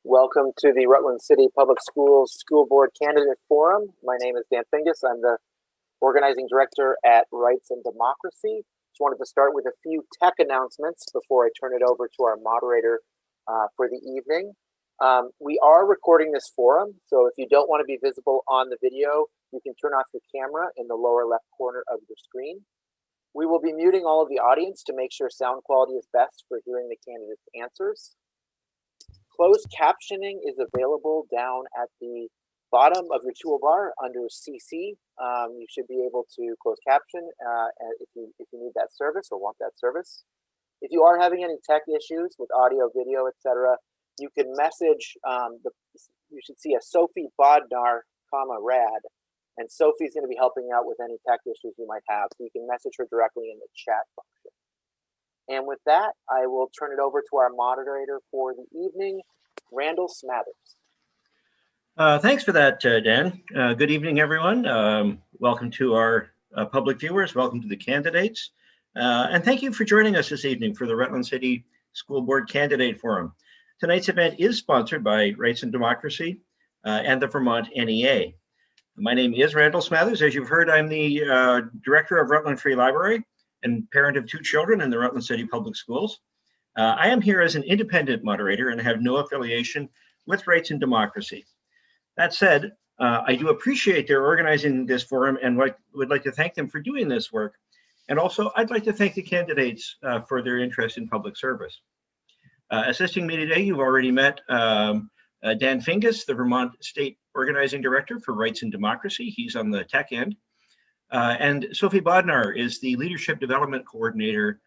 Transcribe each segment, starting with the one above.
Welcome to the Rutland City Public Schools School Board Candidate Forum. My name is Dan Fingus. I'm the Organizing Director at Rights and Democracy. Just wanted to start with a few tech announcements before I turn it over to our moderator for the evening. We are recording this forum, so if you don't want to be visible on the video, you can turn off your camera in the lower left corner of your screen. We will be muting all of the audience to make sure sound quality is best for hearing the candidates' answers. Closed captioning is available down at the bottom of your toolbar under CC. You should be able to close caption if you need that service or want that service. If you are having any tech issues with audio, video, etc., you can message. You should see a Sophie Bodnar, Rad, and Sophie's going to be helping out with any tech issues you might have. So you can message her directly in the chat function. And with that, I will turn it over to our moderator for the evening, Randall Smathers. Thanks for that, Dan. Good evening, everyone. Welcome to our public viewers. Welcome to the candidates. And thank you for joining us this evening for the Rutland City School Board Candidate Forum. Tonight's event is sponsored by Rights and Democracy and the Vermont-NEA. My name is Randall Smathers. As you've heard, I'm the Director of Rutland Free Library and parent of 2 children in the Rutland City Public Schools. I am here as an independent moderator and have no affiliation with Rights and Democracy. That said, I do appreciate their organizing this forum and would like to thank them for doing this work. And also, I'd like to thank the candidates for their interest in public service. Assisting me today, you've already met Dan Fingus, the Vermont State Organizing Director for Rights and Democracy. He's on the tech end. And Sophie Bodnar is the Leadership Development Coordinator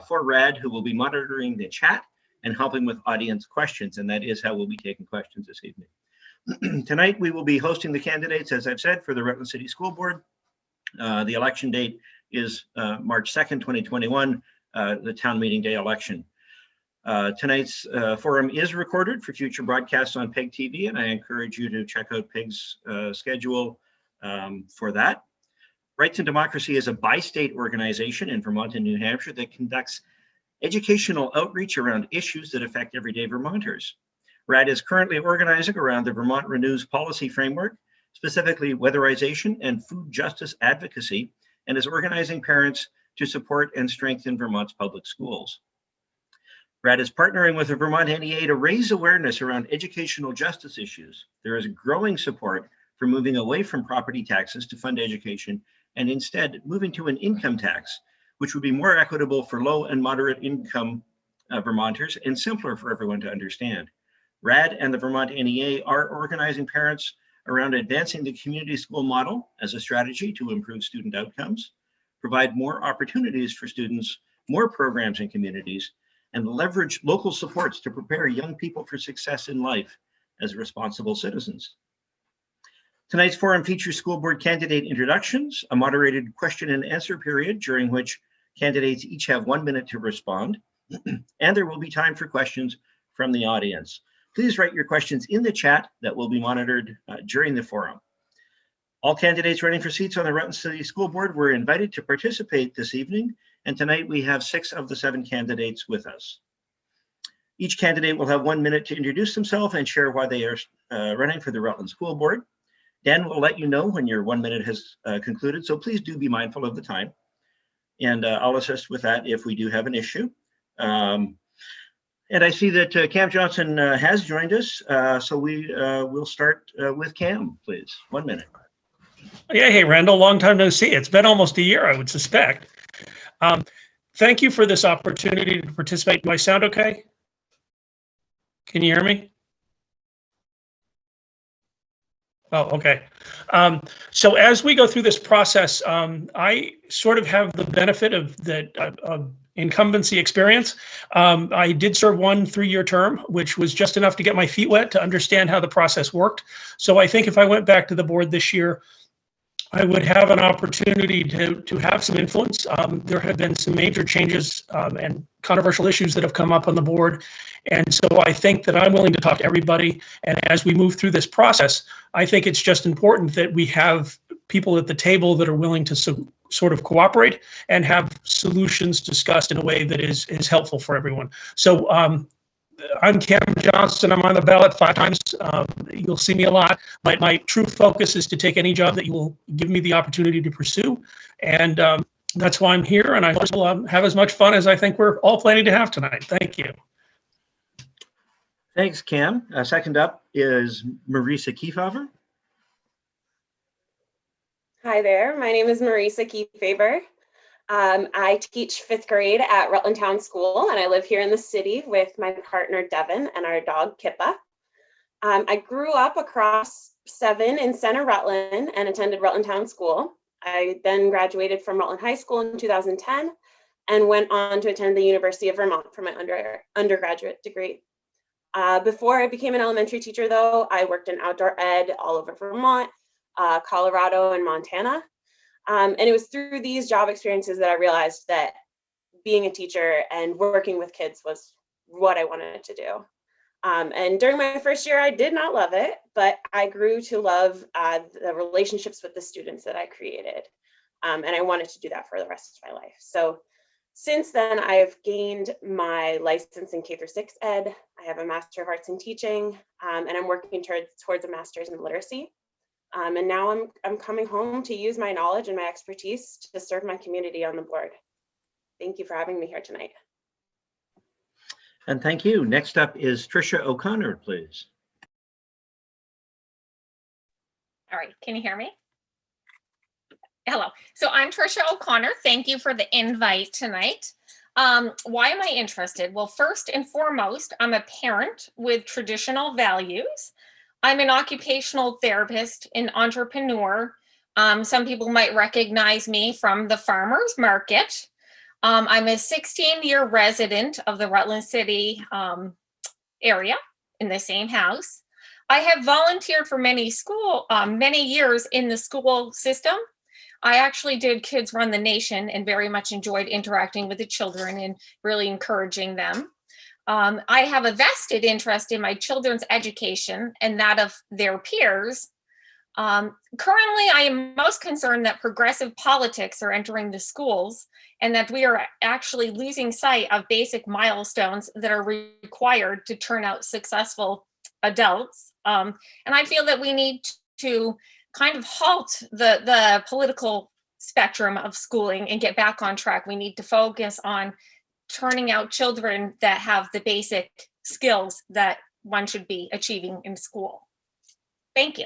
for RAD, who will be monitoring the chat and helping with audience questions. And that is how we'll be taking questions this evening. Tonight, we will be hosting the candidates, as I've said, for the Rutland City School Board. The election date is March 2nd, 2021, the town meeting day election. Tonight's forum is recorded for future broadcasts on PEG TV, and I encourage you to check out PEG's schedule for that. Rights and Democracy is a bi-state organization in Vermont and New Hampshire that conducts educational outreach around issues that affect everyday Vermonters. RAD is currently organizing around the Vermont Renews policy framework, specifically weatherization and food justice advocacy, and is organizing parents to support and strengthen Vermont's public schools. RAD is partnering with the Vermont-NEA to raise awareness around educational justice issues. There is growing support for moving away from property taxes to fund education and instead moving to an income tax, which would be more equitable for low and moderate income Vermonters and simpler for everyone to understand. RAD and the Vermont-NEA are organizing parents around advancing the community school model as a strategy to improve student outcomes, provide more opportunities for students, more programs in communities, and leverage local supports to prepare young people for success in life as responsible citizens. Tonight's forum features school board candidate introductions, a moderated question and answer period during which candidates each have 1 minute to respond, and there will be time for questions from the audience. Please write your questions in the chat that will be monitored during the forum. All candidates running for seats on the Rutland City School Board were invited to participate this evening, and tonight we have 6 of the 7 candidates with us. Each candidate will have 1 minute to introduce themselves and share why they are running for the Rutland School Board. Dan will let you know when your 1 minute has concluded, so please do be mindful of the time. And I'll assist with that if we do have an issue. And I see that Cam Johnson has joined us, so we will start with Cam, please. 1 minute. Yeah, hey, Randall, long time no see. It's been almost a year, I would suspect. Thank you for this opportunity to participate. Do I sound okay? Can you hear me? Oh, okay. So as we go through this process, I sort of have the benefit of the incumbency experience. I did serve 1 3-year term, which was just enough to get my feet wet to understand how the process worked. So I think if I went back to the board this year, I would have an opportunity to have some influence. There have been some major changes and controversial issues that have come up on the board. And so I think that I'm willing to talk to everybody. And as we move through this process, I think it's just important that we have people at the table that are willing to sort of cooperate and have solutions discussed in a way that is helpful for everyone. So I'm Cam Johnson. I'm on the ballot 5 times. You'll see me a lot, but my true focus is to take any job that you will give me the opportunity to pursue. And that's why I'm here. And I hope we'll have as much fun as I think we're all planning to have tonight. Thank you. Thanks, Cam. Second up is Marisa Keefer. Hi there, my name is Marisa Keefer. I teach 5th grade at Rutland Town School, and I live here in the city with my partner Devin and our dog Kippa. I grew up across 7 in Center Rutland and attended Rutland Town School. I then graduated from Rutland High School in 2010 and went on to attend the University of Vermont for my undergraduate degree. Before I became an elementary teacher, though, I worked in outdoor ed all over Vermont, Colorado, and Montana. And it was through these job experiences that I realized that being a teacher and working with kids was what I wanted to do. And during my first year, I did not love it, but I grew to love the relationships with the students that I created. And I wanted to do that for the rest of my life. So since then, I've gained my license in K-6 ed. I have a Master of Arts in Teaching, and I'm working towards a Master's in Literacy. And now I'm coming home to use my knowledge and my expertise to serve my community on the board. Thank you for having me here tonight. And thank you. Next up is Tricia OConnor, please. All right, can you hear me? Hello, so I'm Tricia OConnor. Thank you for the invite tonight. Why am I interested? Well, first and foremost, I'm a parent with traditional values. I'm an occupational therapist, an entrepreneur. Some people might recognize me from the farmers market. I'm a 16-year resident of the Rutland City area in the same house. I have volunteered for many years in the school system. I actually did Kids Run the Nation and very much enjoyed interacting with the children and really encouraging them. I have a vested interest in my children's education and that of their peers. Currently, I am most concerned that progressive politics are entering the schools and that we are actually losing sight of basic milestones that are required to turn out successful adults. And I feel that we need to kind of halt the political spectrum of schooling and get back on track. We need to focus on turning out children that have the basic skills that one should be achieving in school. Thank you.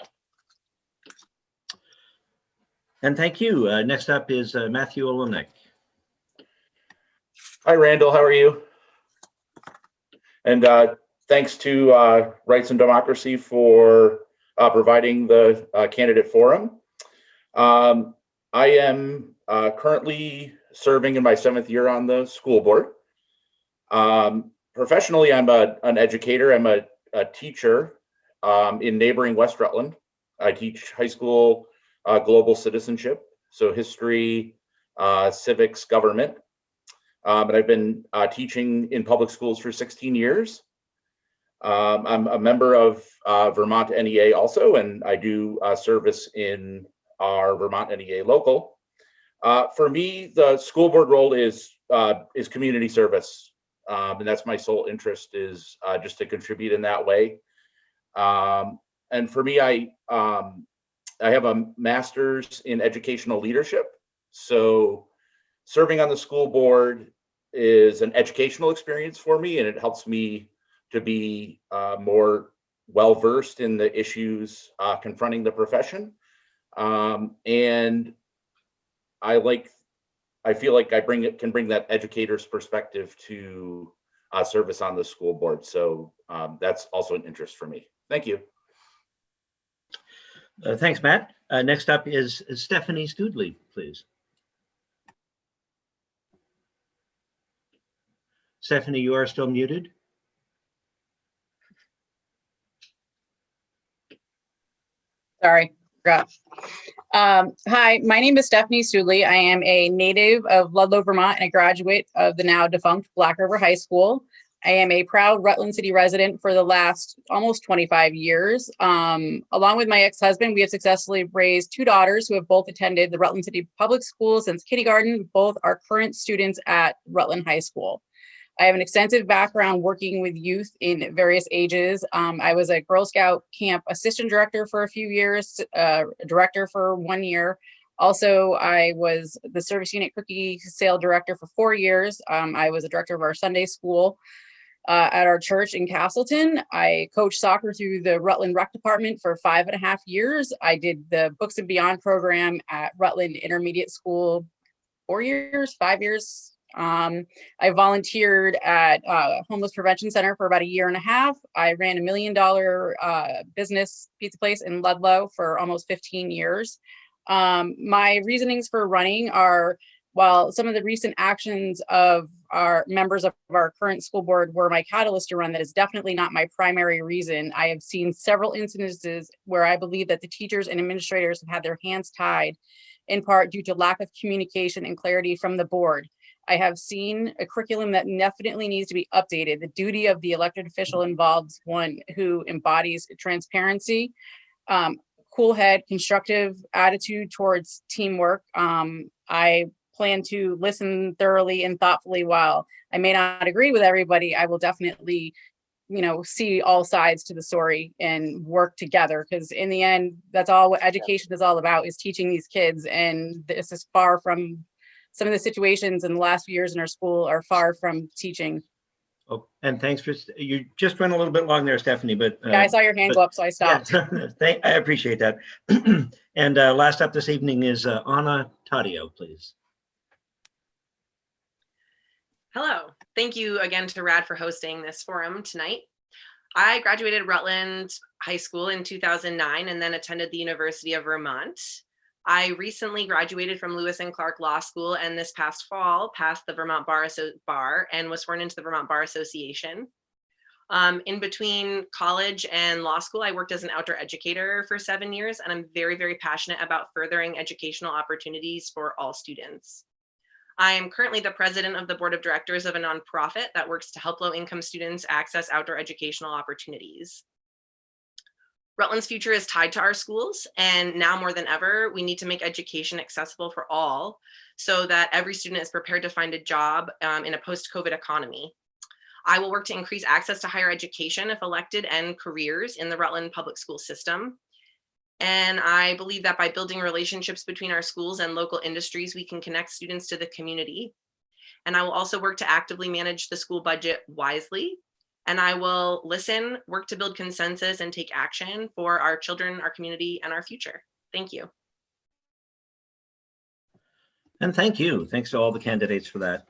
And thank you. Next up is Matthew Olenek. Hi, Randall. How are you? And thanks to Rights and Democracy for providing the candidate forum. I am currently serving in my 7th year on the school board. Professionally, I'm an educator. I'm a teacher in neighboring West Rutland. I teach high school global citizenship, so history, civics, government. But I've been teaching in public schools for 16 years. I'm a member of Vermont-NEA also, and I do service in our Vermont-NEA local. For me, the school board role is community service, and that's my sole interest, is just to contribute in that way. And for me, I have a master's in educational leadership, so serving on the school board is an educational experience for me, and it helps me to be more well-versed in the issues confronting the profession. And I feel like I can bring that educator's perspective to service on the school board. So that's also an interest for me. Thank you. Thanks, Matt. Next up is Stephanie Studley, please. Stephanie, you are still muted. Sorry, forgot. Hi, my name is Stephanie Sooley. I am a native of Ludlow, Vermont, and a graduate of the now defunct Black River High School. I am a proud Rutland City resident for the last almost 25 years. Along with my ex-husband, we have successfully raised 2 daughters who have both attended the Rutland City Public Schools since kindergarten. Both are current students at Rutland High School. I have an extensive background working with youth in various ages. I was a Girl Scout camp assistant director for a few years, director for 1 year. Also, I was the service unit cookie sale director for 4 years. I was a director of our Sunday school at our church in Castleton. I coached soccer through the Rutland Rec Department for 5.5 years. I did the Books and Beyond program at Rutland Intermediate School 4 years, 5 years. I volunteered at Homeless Prevention Center for about 1.5 years. I ran $1 million business pizza place in Ludlow for almost 15 years. My reasonings for running are, while some of the recent actions of our members of our current school board were my catalyst to run, that is definitely not my primary reason. I have seen several instances where I believe that the teachers and administrators have had their hands tied, in part due to lack of communication and clarity from the board. I have seen a curriculum that definitely needs to be updated. The duty of the elected official involves one who embodies transparency, cool head, constructive attitude towards teamwork. I plan to listen thoroughly and thoughtfully. While I may not agree with everybody, I will definitely, see all sides to the story and work together, because in the end, that's all what education is all about, is teaching these kids. And this is far from, some of the situations in the last few years in our school are far from teaching. Oh, and thanks for, you just went a little bit long there, Stephanie, but. Yeah, I saw your hand go up, so I stopped. Yeah, I appreciate that. And last up this evening is Anna Tadio, please. Hello, thank you again to RAD for hosting this forum tonight. I graduated Rutland High School in 2009 and then attended the University of Vermont. I recently graduated from Lewis and Clark Law School, and this past fall passed the Vermont Bar and was sworn into the Vermont Bar Association. In between college and law school, I worked as an outdoor educator for 7 years, and I'm very, very passionate about furthering educational opportunities for all students. I am currently the president of the board of directors of a nonprofit that works to help low-income students access outdoor educational opportunities. Rutland's future is tied to our schools, and now more than ever, we need to make education accessible for all so that every student is prepared to find a job in a post-COVID economy. I will work to increase access to higher education if elected and careers in the Rutland public school system. And I believe that by building relationships between our schools and local industries, we can connect students to the community. And I will also work to actively manage the school budget wisely. And I will listen, work to build consensus, and take action for our children, our community, and our future. Thank you. And thank you. Thanks to all the candidates for that.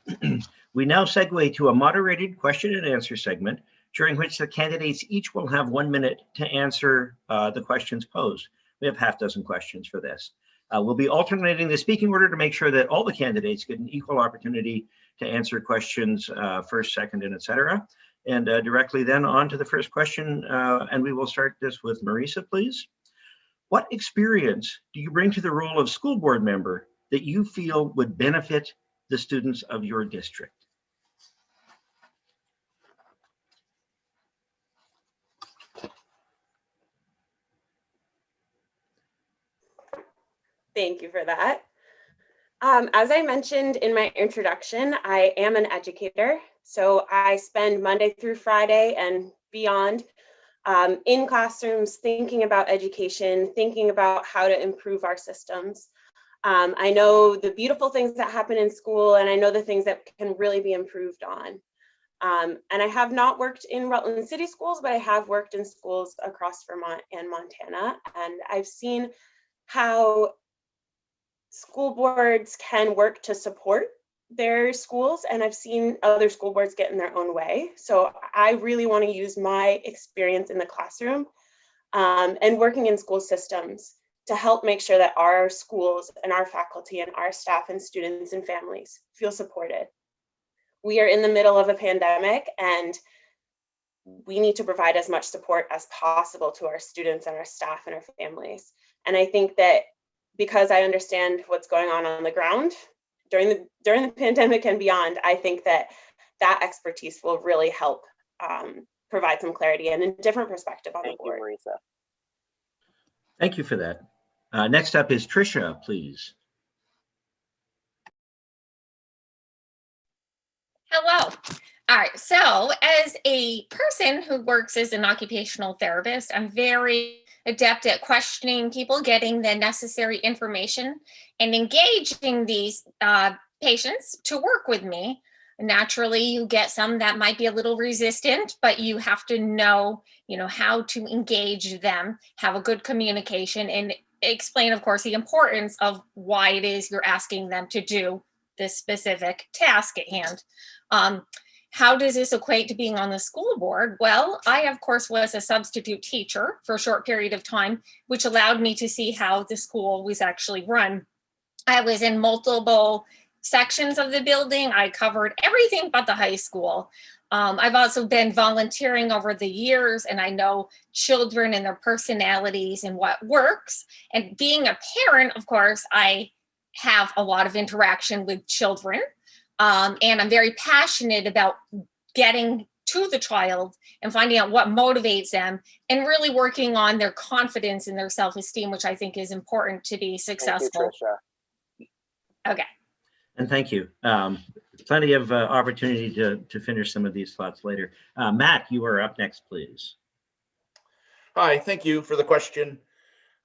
We now segue to a moderated question and answer segment, during which the candidates each will have 1 minute to answer the questions posed. We have half dozen questions for this. We'll be alternating the speaking order to make sure that all the candidates get an equal opportunity to answer questions first, second, and etc. And directly then on to the first question, and we will start this with Marisa, please. What experience do you bring to the role of school board member that you feel would benefit the students of your district? Thank you for that. As I mentioned in my introduction, I am an educator. So I spend Monday through Friday and beyond in classrooms thinking about education, thinking about how to improve our systems. I know the beautiful things that happen in school, and I know the things that can really be improved on. And I have not worked in Rutland City schools, but I have worked in schools across Vermont and Montana. And I've seen how school boards can work to support their schools, and I've seen other school boards get in their own way. So I really want to use my experience in the classroom and working in school systems to help make sure that our schools and our faculty and our staff and students and families feel supported. We are in the middle of a pandemic, and we need to provide as much support as possible to our students and our staff and our families. And I think that because I understand what's going on the ground during the pandemic and beyond, I think that that expertise will really help provide some clarity and a different perspective on the board. Thank you, Marisa. Thank you for that. Next up is Tricia, please. Hello. All right. So, as a person who works as an occupational therapist, I'm very adept at questioning people, getting the necessary information, and engaging these patients to work with me. Naturally, you get some that might be a little resistant, but you have to know, how to engage them, have a good communication, and explain, of course, the importance of why it is you're asking them to do this specific task at hand. How does this equate to being on the school board? Well, I, of course, was a substitute teacher for a short period of time, which allowed me to see how the school was actually run. I was in multiple sections of the building. I covered everything but the high school. I've also been volunteering over the years, and I know children and their personalities and what works. And being a parent, of course, I have a lot of interaction with children. And I'm very passionate about getting to the child and finding out what motivates them and really working on their confidence and their self-esteem, which I think is important to be successful. Thank you, Tricia. Okay. And thank you. Plenty of opportunity to finish some of these thoughts later. Matt, you are up next, please. Hi, thank you for the question.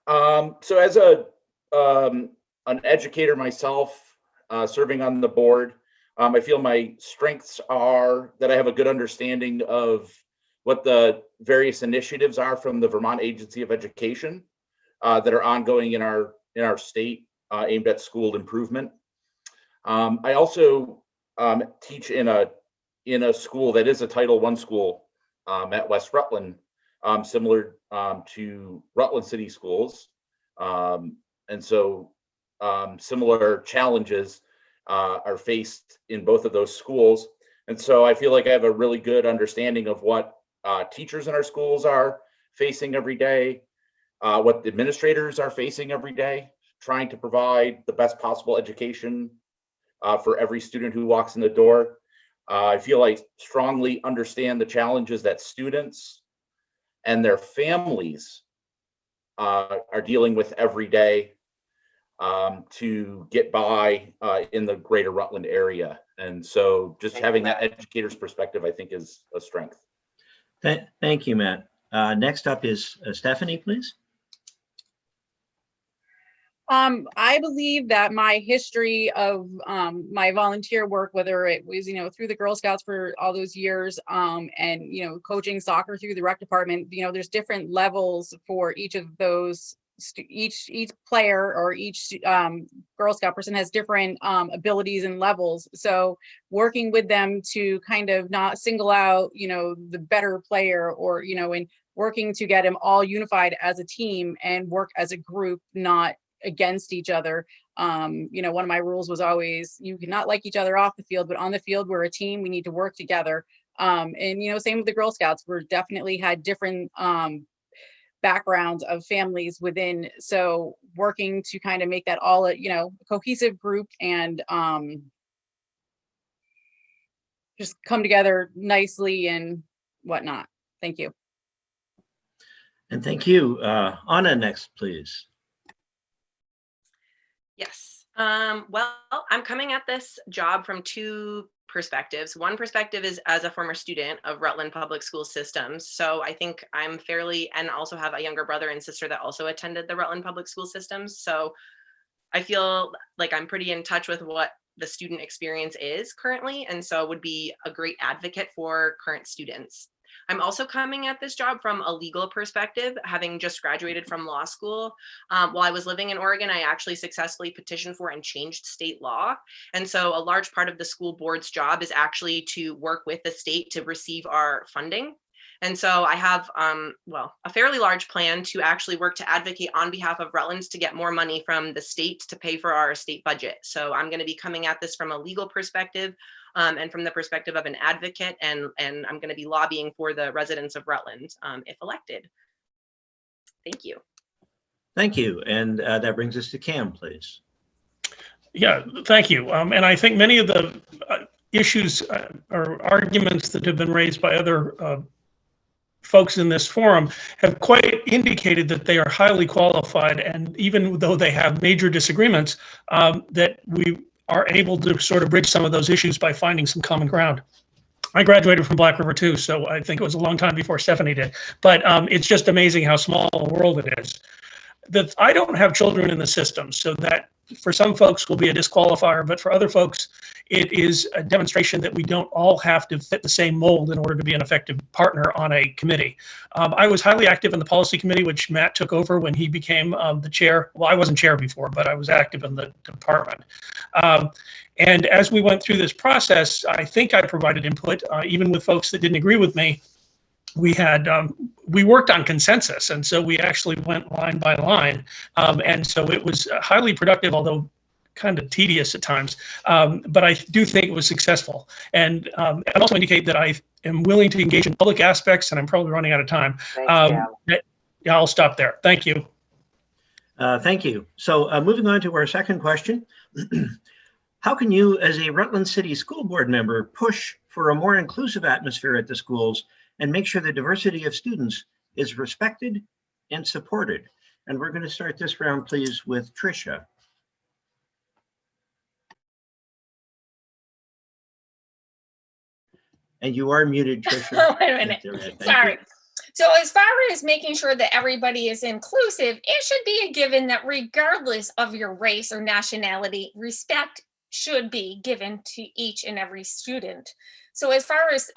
So as an educator myself, serving on the board, I feel my strengths are that I have a good understanding of what the various initiatives are from the Vermont Agency of Education that are ongoing in our state aimed at school improvement. I also teach in a school that is a Title I school at West Rutland, similar to Rutland City Schools, and so similar challenges are faced in both of those schools. And so I feel like I have a really good understanding of what teachers in our schools are facing every day, what the administrators are facing every day, trying to provide the best possible education for every student who walks in the door. I feel I strongly understand the challenges that students and their families are dealing with every day to get by in the greater Rutland area. And so just having that educator's perspective, I think, is a strength. Thank you, Matt. Next up is Stephanie, please. I believe that my history of my volunteer work, whether it was, through the Girl Scouts for all those years, and, coaching soccer through the rec department, there's different levels for each of those. Each player or each Girl Scout person has different abilities and levels. So working with them to kind of not single out, the better player, or, and working to get them all unified as a team and work as a group, not against each other. One of my rules was always, you cannot like each other off the field, but on the field, we're a team, we need to work together. And, same with the Girl Scouts, we're definitely had different backgrounds of families within. So working to kind of make that all a, cohesive group and just come together nicely and whatnot. Thank you. And thank you. Anna, next, please. Yes. Well, I'm coming at this job from two perspectives. One perspective is as a former student of Rutland Public School systems. So I think I'm and also have a younger brother and sister that also attended the Rutland Public School systems. So I feel like I'm pretty in touch with what the student experience is currently. And so would be a great advocate for current students. I'm also coming at this job from a legal perspective, having just graduated from law school. While I was living in Oregon, I actually successfully petitioned for and changed state law. And so a large part of the school board's job is actually to work with the state to receive our funding. And so I have, a fairly large plan to actually work to advocate on behalf of Rutland to get more money from the state to pay for our state budget. So I'm going to be coming at this from a legal perspective, and from the perspective of an advocate, and I'm going to be lobbying for the residents of Rutland if elected. Thank you. Thank you. And that brings us to Cam, please. Yeah, thank you. And I think many of the issues or arguments that have been raised by other folks in this forum have quite indicated that they are highly qualified, and even though they have major disagreements, that we are able to sort of bridge some of those issues by finding some common ground. I graduated from Black River too, so I think it was a long time before Stephanie did. But it's just amazing how small a world it is. I don't have children in the system, so that for some folks will be a disqualifier, but for other folks, it is a demonstration that we don't all have to fit the same mold in order to be an effective partner on a committee. I was highly active in the policy committee, which Matt took over when he became the chair. Well, I wasn't chair before, but I was active in the department. And as we went through this process, I think I provided input, even with folks that didn't agree with me. We worked on consensus, and so we actually went line by line, and so it was highly productive, although kind of tedious at times. But I do think it was successful, and I also indicate that I am willing to engage in public aspects, and I'm probably running out of time. Yeah, I'll stop there. Thank you. Thank you. So moving on to our second question. How can you, as a Rutland City School Board member, push for a more inclusive atmosphere at the schools and make sure the diversity of students is respected and supported? And we're going to start this round, please, with Tricia. And you are muted, Tricia. Wait a minute. Sorry. So as far as making sure that everybody is inclusive, it should be a given that regardless of your race or nationality, respect should be given to each and every student. So as far as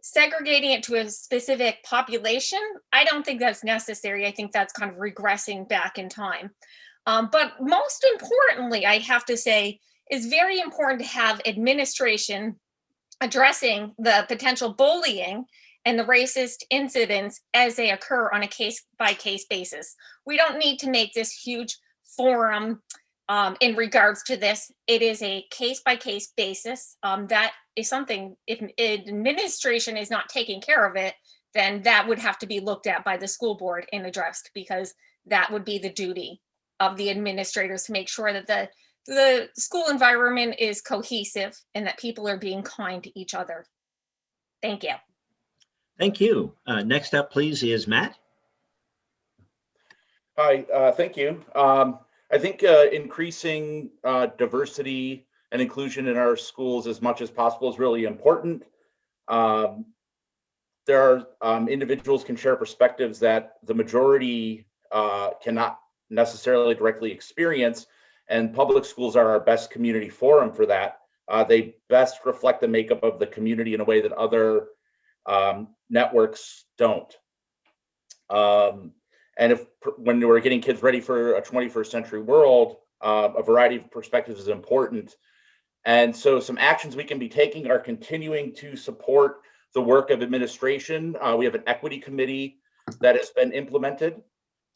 segregating it to a specific population, I don't think that's necessary. I think that's kind of regressing back in time. But most importantly, I have to say, it's very important to have administration addressing the potential bullying and the racist incidents as they occur on a case-by-case basis. We don't need to make this huge forum in regards to this. It is a case-by-case basis. That is something, if administration is not taking care of it, then that would have to be looked at by the school board and addressed, because that would be the duty of the administrators to make sure that the school environment is cohesive and that people are being kind to each other. Thank you. Thank you. Next up, please, is Matt. Hi, thank you. I think increasing diversity and inclusion in our schools as much as possible is really important. There are individuals can share perspectives that the majority cannot necessarily directly experience, and public schools are our best community forum for that. They best reflect the makeup of the community in a way that other networks don't. And when we're getting kids ready for a 21st century world, a variety of perspectives is important. And so some actions we can be taking are continuing to support the work of administration. We have an equity committee that has been implemented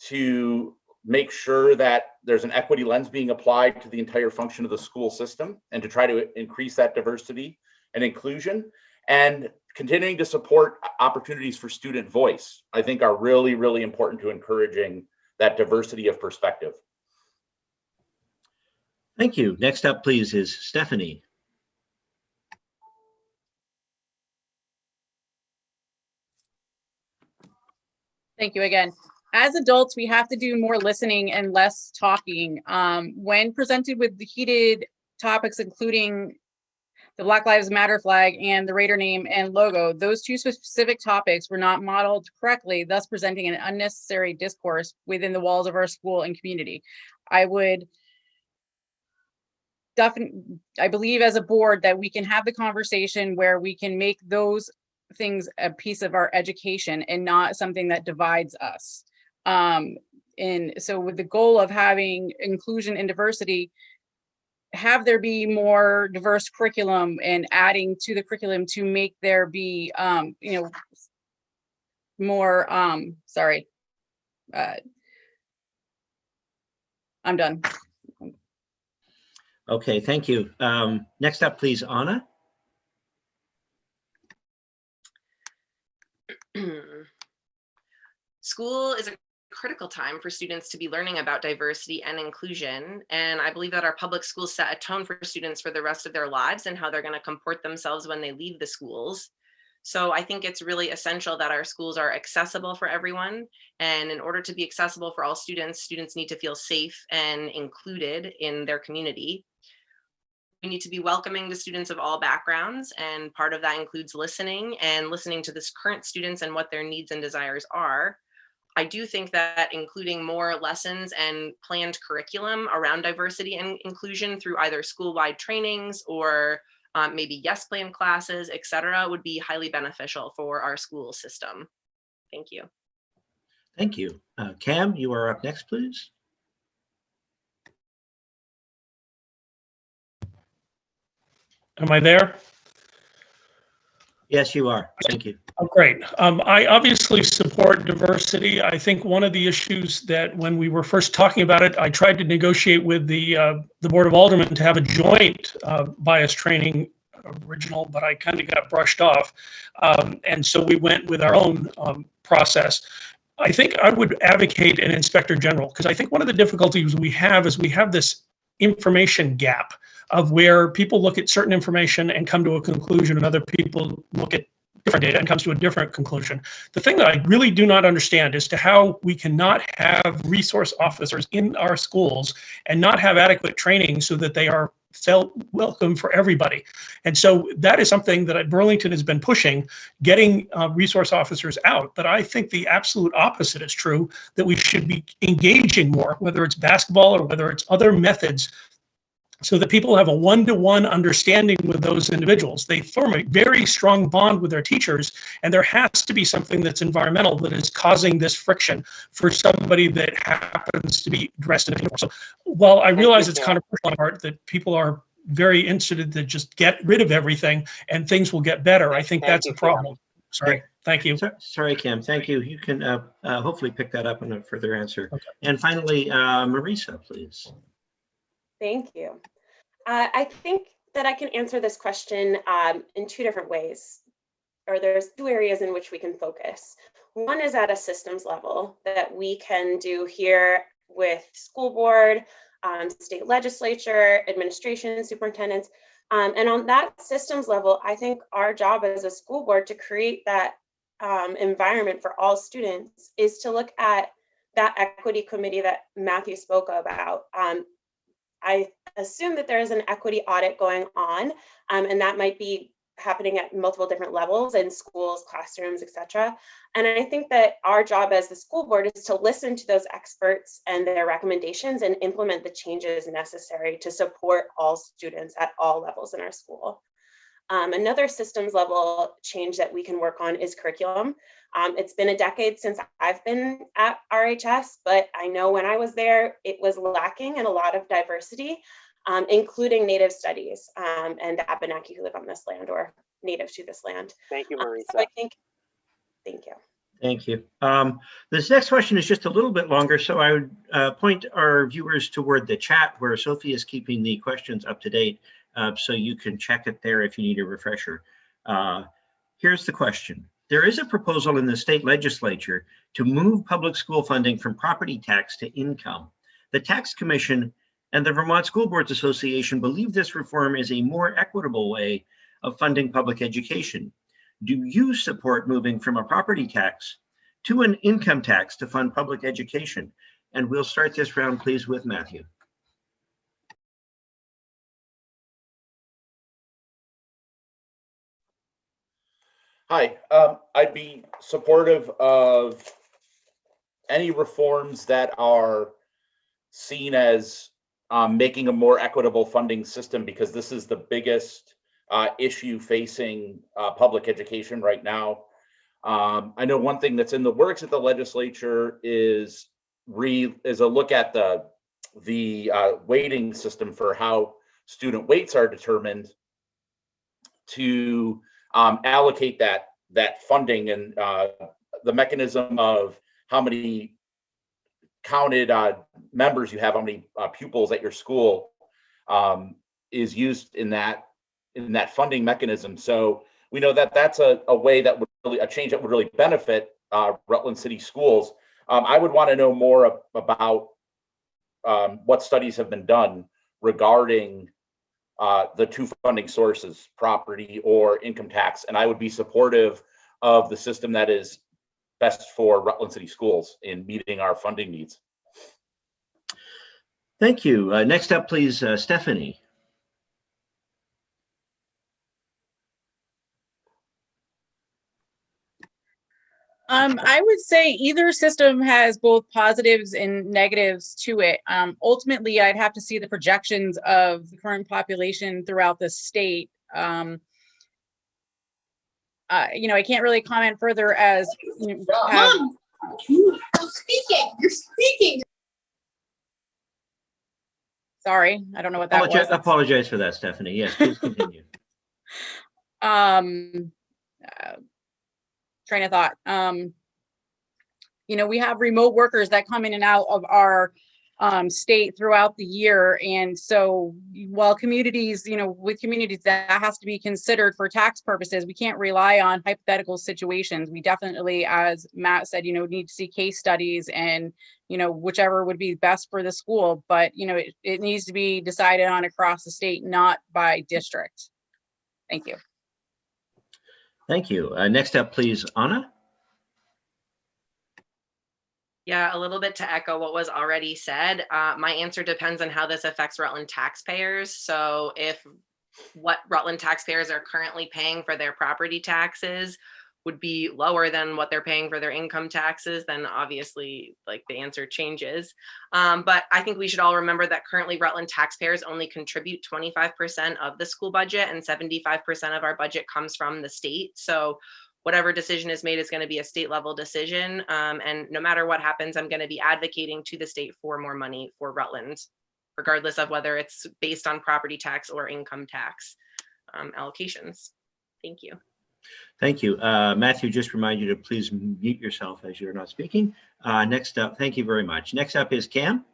to make sure that there's an equity lens being applied to the entire function of the school system, and to try to increase that diversity and inclusion, and continuing to support opportunities for student voice, I think, are really, really important to encouraging that diversity of perspective. Thank you. Next up, please, is Stephanie. Thank you again. As adults, we have to do more listening and less talking. When presented with the heated topics, including the Black Lives Matter flag and the Raider name and logo, those two specific topics were not modeled correctly, thus presenting an unnecessary discourse within the walls of our school and community. I believe as a board that we can have the conversation where we can make those things a piece of our education and not something that divides us. And so with the goal of having inclusion and diversity, have there be more diverse curriculum and adding to the curriculum to make there be, more, I'm done. Okay, thank you. Next up, please, Anna. School is a critical time for students to be learning about diversity and inclusion. And I believe that our public schools set a tone for students for the rest of their lives and how they're going to comport themselves when they leave the schools. So I think it's really essential that our schools are accessible for everyone. And in order to be accessible for all students, students need to feel safe and included in their community. need to be welcoming to students of all backgrounds, and part of that includes listening to this current students and what their needs and desires are. I do think that including more lessons and planned curriculum around diversity and inclusion through either school-wide trainings or maybe yes plan classes, et cetera, would be highly beneficial for our school system. Thank you. Thank you. Cam, you are up next, please. Am I there? Yes, you are. Thank you. Oh, great. I obviously support diversity. I think one of the issues that when we were first talking about it, I tried to negotiate with the Board of Aldermen to have a joint bias training original, but I kind of got brushed off. And so we went with our own process. I think I would advocate an inspector general, because I think one of the difficulties we have is we have this information gap of where people look at certain information and come to a conclusion, and other people look at different data and comes to a different conclusion. The thing that I really do not understand is to how we cannot have resource officers in our schools and not have adequate training so that they are felt welcome for everybody. And so that is something that Burlington has been pushing, getting resource officers out. But I think the absolute opposite is true, that we should be engaging more, whether it's basketball or whether it's other methods, so that people have a one-to-one understanding with those individuals. They form a very strong bond with their teachers, and there has to be something that's environmental that is causing this friction for somebody that happens to be dressed in a uniform. So while I realize it's kind of personal on part that people are very interested to just get rid of everything and things will get better, I think that's a problem. Sorry. Thank you. Sorry, Cam. Thank you. You can hopefully pick that up in a further answer. Okay. And finally, Marisa, please. Thank you. I think that I can answer this question in two different ways, or there's two areas in which we can focus. One is at a systems level that we can do here with school board, state legislature, administration, superintendents. And on that systems level, I think our job as a school board to create that environment for all students is to look at that equity committee that Matthew spoke about. I assume that there is an equity audit going on, and that might be happening at multiple different levels in schools, classrooms, etc. And I think that our job as the school board is to listen to those experts and their recommendations and implement the changes necessary to support all students at all levels in our school. Another systems level change that we can work on is curriculum. It's been a decade since I've been at RHS, but I know when I was there, it was lacking in a lot of diversity, including Native studies and the Abenaki who live on this land or native to this land. Thank you, Marisa. So I think, thank you. Thank you. This next question is just a little bit longer, so I would point our viewers toward the chat where Sophie is keeping the questions up to date, so you can check it there if you need a refresher. Here's the question. There is a proposal in the state legislature to move public school funding from property tax to income. The Tax Commission and the Vermont School Boards Association believe this reform is a more equitable way of funding public education. Do you support moving from a property tax to an income tax to fund public education? And we'll start this round, please, with Matthew. Hi, I'd be supportive of any reforms that are seen as making a more equitable funding system, because this is the biggest issue facing public education right now. I know one thing that's in the works at the legislature is a look at the weighting system for how student weights are determined to allocate that funding, and the mechanism of how many counted members you have, how many pupils at your school is used in that funding mechanism. So we know that that's a way that would really, a change that would really benefit Rutland City Schools. I would want to know more about what studies have been done regarding the two funding sources, property or income tax, and I would be supportive of the system that is best for Rutland City Schools in meeting our funding needs. Thank you. Next up, please, Stephanie. I would say either system has both positives and negatives to it. Ultimately, I'd have to see the projections of the current population throughout the state. I can't really comment further as Mom, you're speaking. You're speaking. Sorry, I don't know what that was. Apologize for that, Stephanie. Yes, please continue. Train of thought. We have remote workers that come in and out of our state throughout the year. And so while communities, with communities that has to be considered for tax purposes, we can't rely on hypothetical situations. We definitely, as Matt said, need to see case studies and, whichever would be best for the school. But, it needs to be decided on across the state, not by district. Thank you. Thank you. Next up, please, Anna. Yeah, a little bit to echo what was already said. My answer depends on how this affects Rutland taxpayers. So if what Rutland taxpayers are currently paying for their property taxes would be lower than what they're paying for their income taxes, then obviously the answer changes. But I think we should all remember that currently Rutland taxpayers only contribute 25% of the school budget and 75% of our budget comes from the state. So whatever decision is made is going to be a state level decision. And no matter what happens, I'm going to be advocating to the state for more money for Rutland, regardless of whether it's based on property tax or income tax allocations. Thank you. Thank you. Matthew, just remind you to please mute yourself as you're not speaking. Next up, thank you very much. Next up is Cam.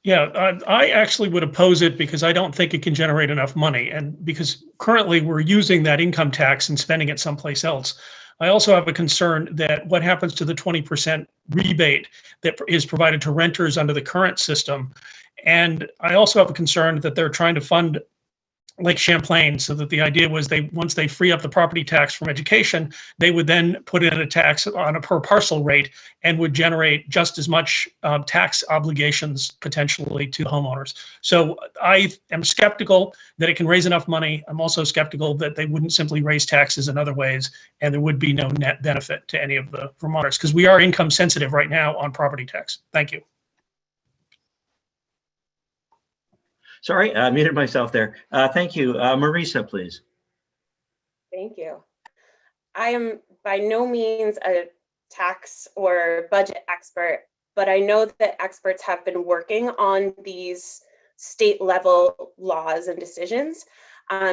Yeah, I actually would oppose it because I don't think it can generate enough money. And because currently we're using that income tax and spending it someplace else. I also have a concern that what happens to the 20% rebate that is provided to renters under the current system. And I also have a concern that they're trying to fund Lake Champlain, so that the idea was once they free up the property tax from education, they would then put in a tax on a per parcel rate and would generate just as much tax obligations potentially to homeowners. So I am skeptical that it can raise enough money. I'm also skeptical that they wouldn't simply raise taxes in other ways, and there would be no net benefit to any of the Vermonters, because we are income sensitive right now on property tax. Thank you. Sorry, I muted myself there. Thank you. Marisa, please. Thank you. I am by no means a tax or budget expert, but I know that experts have been working on these state level laws and decisions.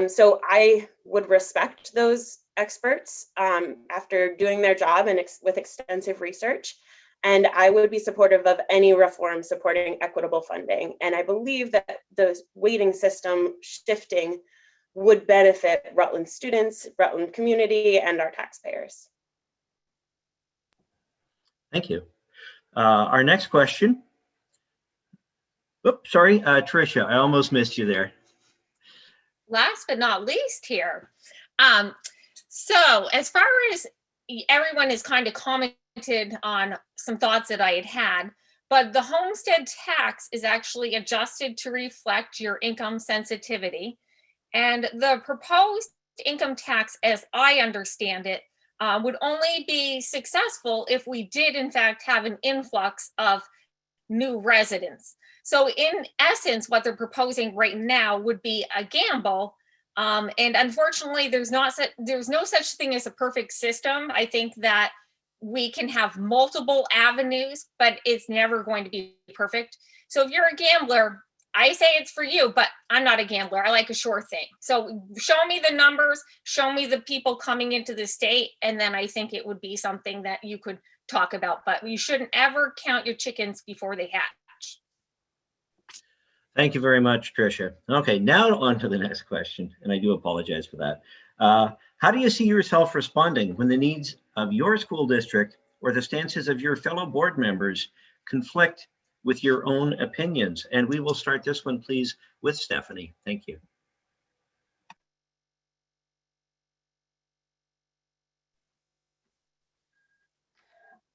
So I would respect those experts after doing their job and with extensive research. And I would be supportive of any reform supporting equitable funding. And I believe that the weighting system shifting would benefit Rutland students, Rutland community, and our taxpayers. Thank you. Our next question. Oops, sorry, Tricia, I almost missed you there. Last but not least here. So as far as everyone is kind of commented on some thoughts that I had, but the homestead tax is actually adjusted to reflect your income sensitivity. And the proposed income tax, as I understand it, would only be successful if we did in fact have an influx of new residents. So in essence, what they're proposing right now would be a gamble. And unfortunately, there's no such thing as a perfect system. I think that we can have multiple avenues, but it's never going to be perfect. So if you're a gambler, I say it's for you, but I'm not a gambler. I like a sure thing. So show me the numbers, show me the people coming into the state, and then I think it would be something that you could talk about. But you shouldn't ever count your chickens before they hatch. Thank you very much, Tricia. Okay, now on to the next question, and I do apologize for that. How do you see yourself responding when the needs of your school district or the stances of your fellow board members conflict with your own opinions? And we will start this one, please, with Stephanie. Thank you.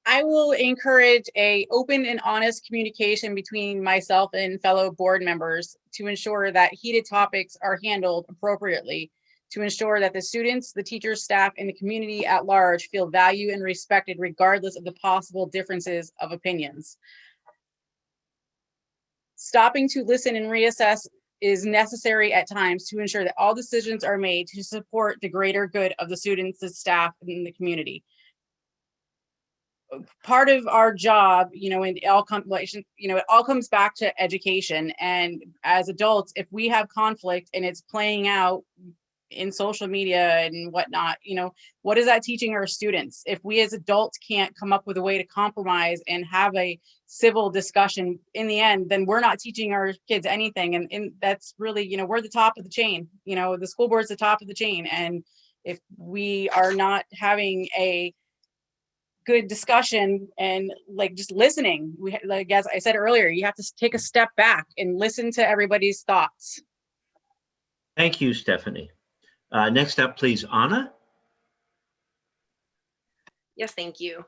I will encourage an open and honest communication between myself and fellow board members to ensure that heated topics are handled appropriately. to ensure that the students, the teachers, staff, and the community at large feel valued and respected regardless of the possible differences of opinions. Stopping to listen and reassess is necessary at times to ensure that all decisions are made to support the greater good of the students, the staff, and the community. Part of our job, and it all comes back to education. And as adults, if we have conflict and it's playing out in social media and whatnot, what is that teaching our students? If we as adults can't come up with a way to compromise and have a civil discussion in the end, then we're not teaching our kids anything. And that's really, we're the top of the chain. The school board's the top of the chain. And if we are not having a good discussion and just listening, as I said earlier, you have to take a step back and listen to everybody's thoughts. Thank you, Stephanie. Next up, please, Anna. Yes, thank you.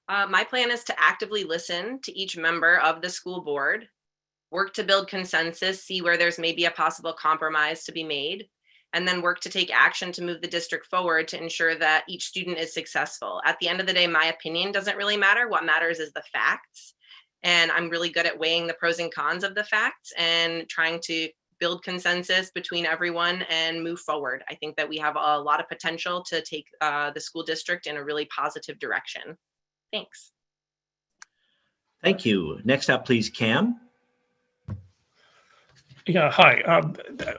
My plan is to actively listen to each member of the school board, work to build consensus, see where there's maybe a possible compromise to be made, and then work to take action to move the district forward to ensure that each student is successful. At the end of the day, my opinion doesn't really matter. What matters is the facts. And I'm really good at weighing the pros and cons of the facts and trying to build consensus between everyone and move forward. I think that we have a lot of potential to take the school district in a really positive direction. Thanks. Thank you. Next up, please, Cam. Yeah, hi.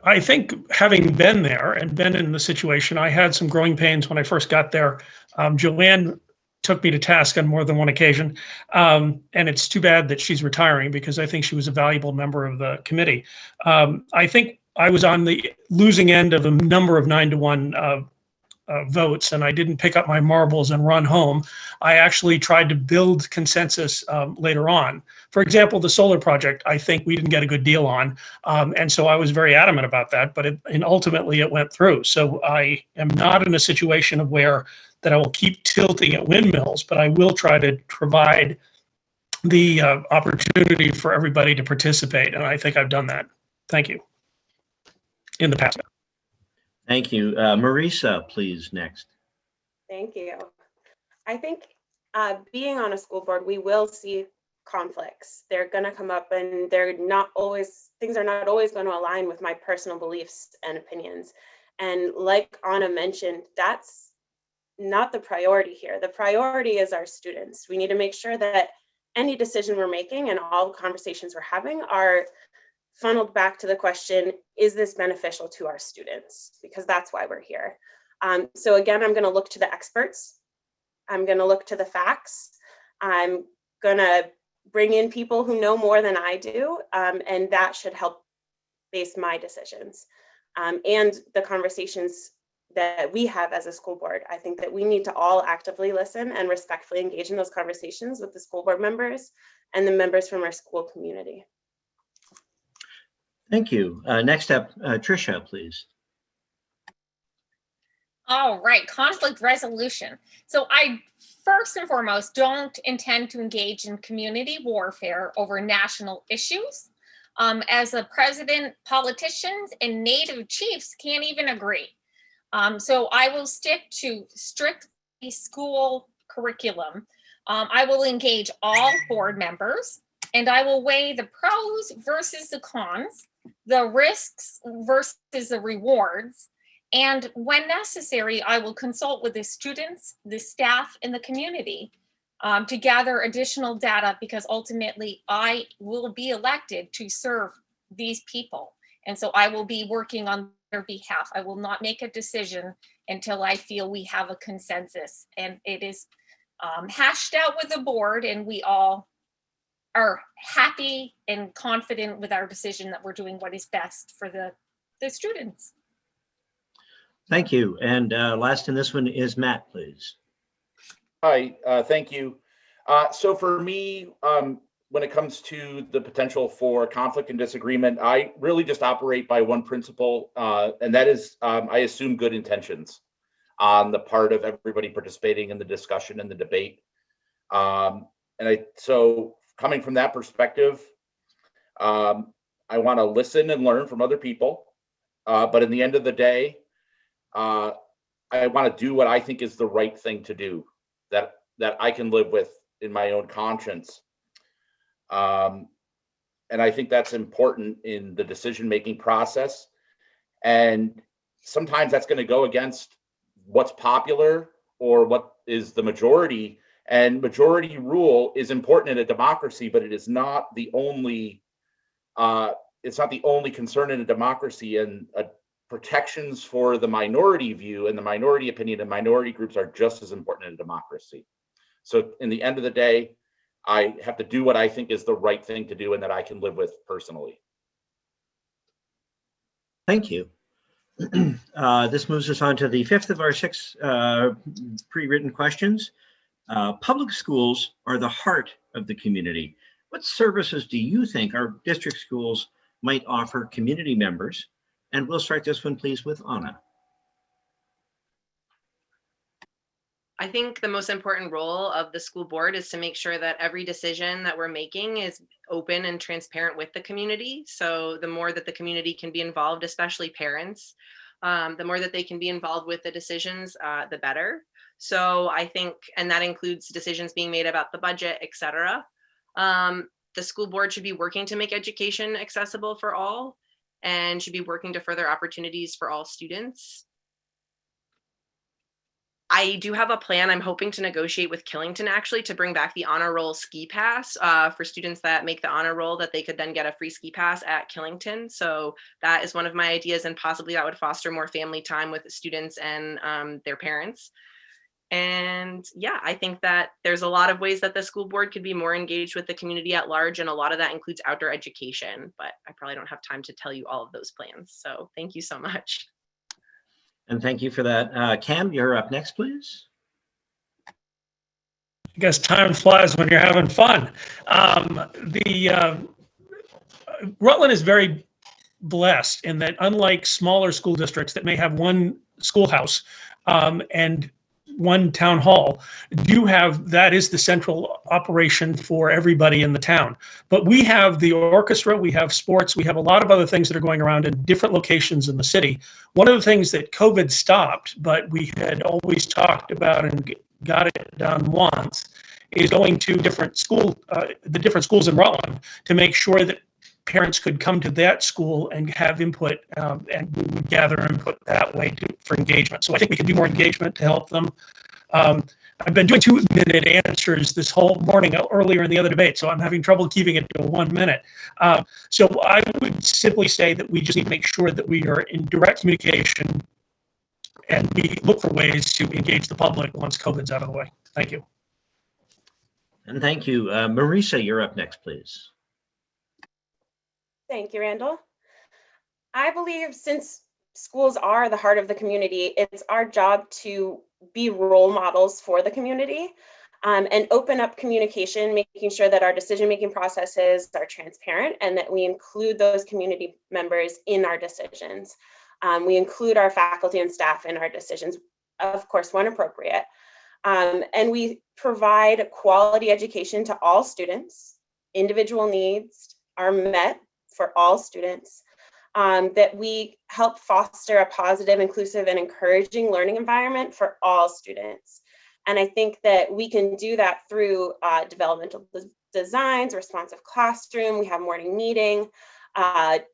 I think having been there and been in the situation, I had some growing pains when I first got there. Joanne took me to task on more than one occasion. And it's too bad that she's retiring because I think she was a valuable member of the committee. I think I was on the losing end of a number of 9-to-1 votes, and I didn't pick up my marbles and run home. I actually tried to build consensus later on. For example, the solar project, I think we didn't get a good deal on. And so I was very adamant about that, but ultimately it went through. So I am not in a situation of where that I will keep tilting at windmills, but I will try to provide the opportunity for everybody to participate. And I think I've done that. Thank you. In the past. Thank you. Marisa, please, next. Thank you. I think being on a school board, we will see conflicts. They're going to come up, and things are not always going to align with my personal beliefs and opinions. And like Anna mentioned, that's not the priority here. The priority is our students. We need to make sure that any decision we're making and all the conversations we're having are funneled back to the question, is this beneficial to our students? Because that's why we're here. So again, I'm going to look to the experts. I'm going to look to the facts. I'm going to bring in people who know more than I do, and that should help base my decisions. And the conversations that we have as a school board. I think that we need to all actively listen and respectfully engage in those conversations with the school board members and the members from our school community. Thank you. Next up, Tricia, please. All right, conflict resolution. So I first and foremost don't intend to engage in community warfare over national issues. As a president, politicians and Native chiefs can't even agree. So I will stick to strictly school curriculum. I will engage all board members, and I will weigh the pros versus the cons, the risks versus the rewards. And when necessary, I will consult with the students, the staff, and the community to gather additional data, because ultimately I will be elected to serve these people. And so I will be working on their behalf. I will not make a decision until I feel we have a consensus and it is hashed out with the board and we all are happy and confident with our decision that we're doing what is best for the students. Thank you. And last in this one is Matt, please. Hi, thank you. So for me, when it comes to the potential for conflict and disagreement, I really just operate by one principle, and that is I assume good intentions on the part of everybody participating in the discussion and the debate. So coming from that perspective, I want to listen and learn from other people. But in the end of the day, I want to do what I think is the right thing to do, that I can live with in my own conscience. And I think that's important in the decision-making process. And sometimes that's going to go against what's popular or what is the majority. And majority rule is important in a democracy, but it is not the only. It's not the only concern in a democracy. And protections for the minority view and the minority opinion and minority groups are just as important in a democracy. So in the end of the day, I have to do what I think is the right thing to do and that I can live with personally. Thank you. This moves us on to the fifth of our six pre-written questions. Public schools are the heart of the community. What services do you think our district schools might offer community members? And we'll start this one, please, with Anna. I think the most important role of the school board is to make sure that every decision that we're making is open and transparent with the community. So the more that the community can be involved, especially parents, the more that they can be involved with the decisions, the better. So I think, and that includes decisions being made about the budget, et cetera. The school board should be working to make education accessible for all and should be working to further opportunities for all students. I do have a plan. I'm hoping to negotiate with Killington actually to bring back the honor roll ski pass for students that make the honor roll, that they could then get a free ski pass at Killington. So that is one of my ideas, and possibly that would foster more family time with the students and their parents. And yeah, I think that there's a lot of ways that the school board could be more engaged with the community at large, and a lot of that includes outdoor education, but I probably don't have time to tell you all of those plans. So thank you so much. And thank you for that. Cam, you're up next, please. I guess time flies when you're having fun. Rutland is very blessed in that, unlike smaller school districts that may have one schoolhouse and one town hall, that is the central operation for everybody in the town. But we have the orchestra, we have sports, we have a lot of other things that are going around in different locations in the city. One of the things that COVID stopped, but we had always talked about and got it done once, is going to the different schools in Rutland to make sure that parents could come to that school and have input, and we would gather input that way for engagement. So I think we can do more engagement to help them. I've been doing 2-minute answers this whole morning earlier in the other debate, so I'm having trouble keeping it to 1 minute. So I would simply say that we just need to make sure that we are in direct communication and we look for ways to engage the public once COVID's out of the way. Thank you. And thank you. Marisa, you're up next, please. Thank you, Randall. I believe since schools are the heart of the community, it's our job to be role models for the community and open up communication, making sure that our decision-making processes are transparent and that we include those community members in our decisions. We include our faculty and staff in our decisions, of course, when appropriate. And we provide quality education to all students. Individual needs are met for all students, that we help foster a positive, inclusive, and encouraging learning environment for all students. And I think that we can do that through developmental designs, responsive classroom, we have morning meeting,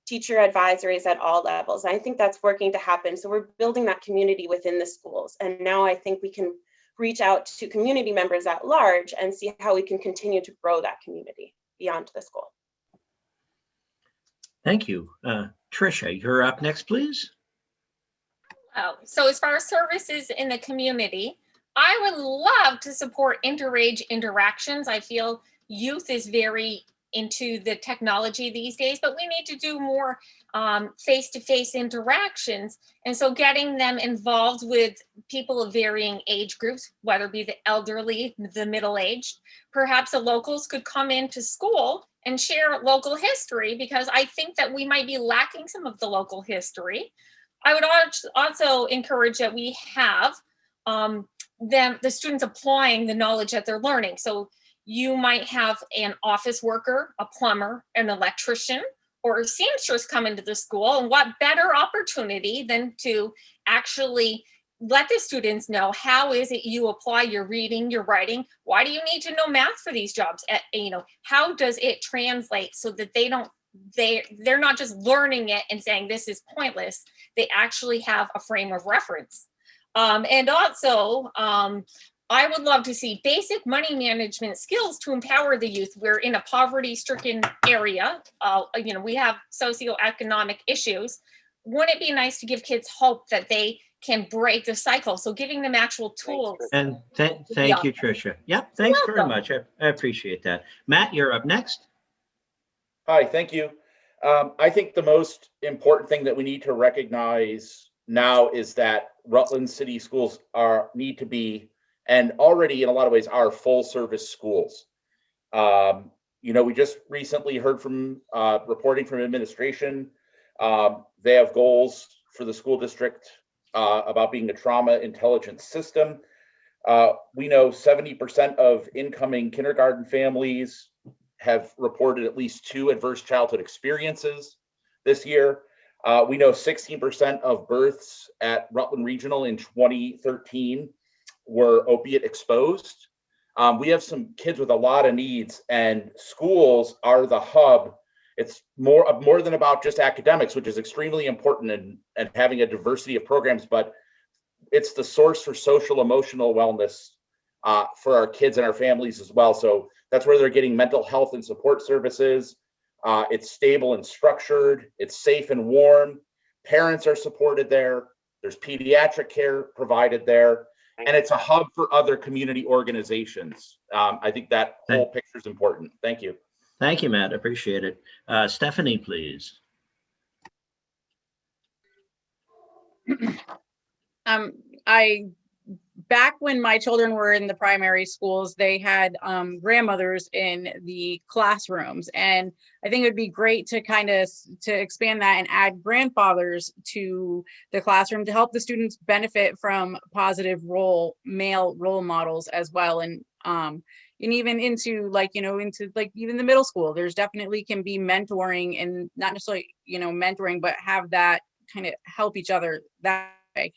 teacher advisories at all levels. I think that's working to happen. So we're building that community within the schools. And now I think we can reach out to community members at large and see how we can continue to grow that community beyond the school. Thank you. Tricia, you're up next, please. So as far as services in the community, I would love to support interage interactions. I feel youth is very into the technology these days, but we need to do more face-to-face interactions. And so getting them involved with people of varying age groups, whether it be the elderly, the middle-aged, perhaps the locals could come into school and share local history, because I think that we might be lacking some of the local history. I would also encourage that we have the students applying the knowledge that they're learning. So you might have an office worker, a plumber, an electrician, or seamstress come into the school, and what better opportunity than to actually let the students know how is it you apply your reading, your writing. Why do you need to know math for these jobs? How does it translate so that they're not just learning it and saying this is pointless. They actually have a frame of reference. And also, I would love to see basic money management skills to empower the youth. We're in a poverty-stricken area. We have socioeconomic issues. Wouldn't it be nice to give kids hope that they can break the cycle? So giving them actual tools. And thank you, Tricia. Yep, thanks very much. I appreciate that. Matt, you're up next. Hi, thank you. I think the most important thing that we need to recognize now is that Rutland City Schools need to be, and already in a lot of ways are, full service schools. We just recently heard from reporting from administration. They have goals for the school district about being a trauma intelligence system. We know 70% of incoming kindergarten families have reported at least 2 adverse childhood experiences this year. We know 16% of births at Rutland Regional in 2013 were opiate exposed. We have some kids with a lot of needs, and schools are the hub. It's more than about just academics, which is extremely important, and having a diversity of programs, but it's the source for social emotional wellness for our kids and our families as well. So that's where they're getting mental health and support services. It's stable and structured. It's safe and warm. Parents are supported there. There's pediatric care provided there. And it's a hub for other community organizations. I think that whole picture is important. Thank you. Thank you, Matt. Appreciate it. Stephanie, please. Back when my children were in the primary schools, they had grandmothers in the classrooms, and I think it would be great to to expand that and add grandfathers to the classroom to help the students benefit from positive male role models as well. And even into even the middle school, there's definitely can be mentoring, and not necessarily mentoring, but have that kind of help each other that way.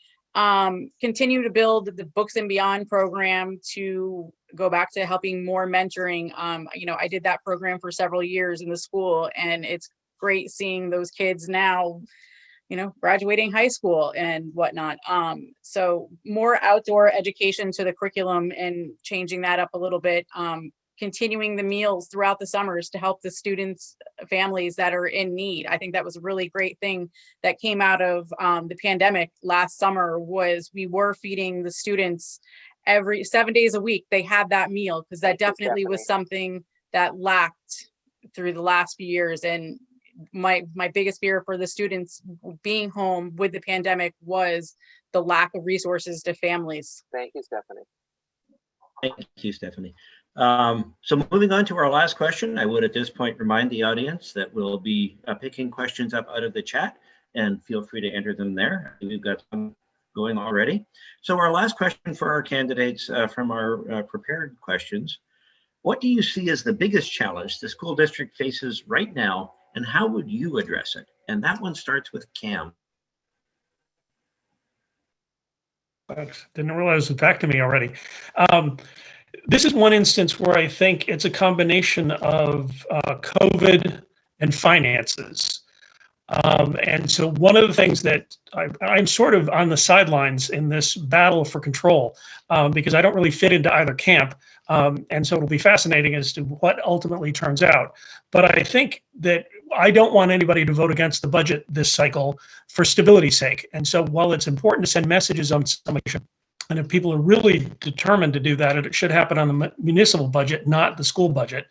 Continue to build the Books and Beyond program to go back to helping more mentoring. I did that program for several years in the school, and it's great seeing those kids now, graduating high school and whatnot. So more outdoor education to the curriculum and changing that up a little bit. Continuing the meals throughout the summers to help the students, families that are in need. I think that was a really great thing that came out of the pandemic last summer, was we were feeding the students every 7 days a week. They had that meal, because that definitely was something that lacked through the last few years. And my biggest fear for the students being home with the pandemic was the lack of resources to families. Thank you, Stephanie. Thank you, Stephanie. So moving on to our last question, I would at this point remind the audience that we'll be picking questions up out of the chat, and feel free to enter them there. We've got some going already. So our last question for our candidates from our prepared questions: what do you see as the biggest challenge the school district faces right now, and how would you address it? And that one starts with Cam. Thanks. Didn't realize it was back to me already. This is one instance where I think it's a combination of COVID and finances. And so one of the things that I'm sort of on the sidelines in this battle for control, because I don't really fit into either camp. And so it'll be fascinating as to what ultimately turns out. But I think that I don't want anybody to vote against the budget this cycle for stability's sake. And so while it's important to send messages on some issue, and if people are really determined to do that, it should happen on the municipal budget, not the school budget.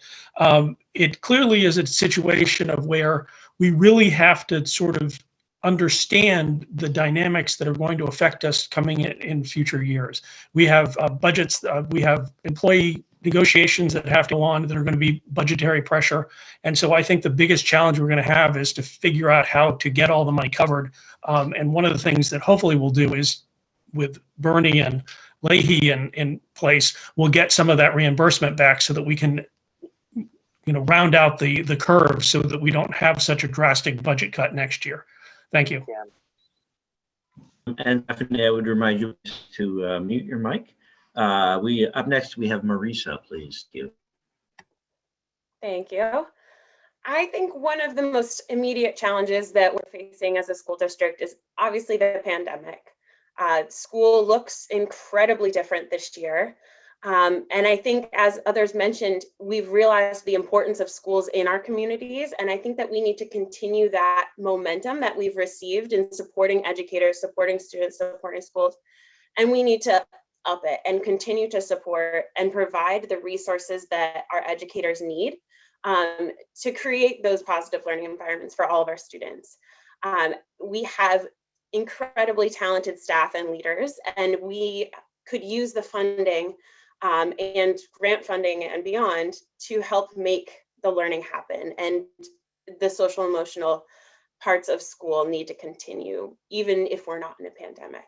It clearly is a situation of where we really have to sort of understand the dynamics that are going to affect us coming in future years. We have budgets, we have employee negotiations that have to go on that are going to be budgetary pressure. And so I think the biggest challenge we're going to have is to figure out how to get all the money covered. And one of the things that hopefully we'll do is, with Bernie and Leahy in place, we'll get some of that reimbursement back so that we can round out the curve so that we don't have such a drastic budget cut next year. Thank you. Yeah. And definitely, I would remind you to mute your mic. Up next, we have Marisa, please. Thank you. I think one of the most immediate challenges that we're facing as a school district is obviously the pandemic. School looks incredibly different this year. And I think, as others mentioned, we've realized the importance of schools in our communities. And I think that we need to continue that momentum that we've received in supporting educators, supporting students, supporting schools. And we need to up it and continue to support and provide the resources that our educators need to create those positive learning environments for all of our students. We have incredibly talented staff and leaders, and we could use the funding and grant funding and beyond to help make the learning happen. And the social emotional parts of school need to continue, even if we're not in a pandemic.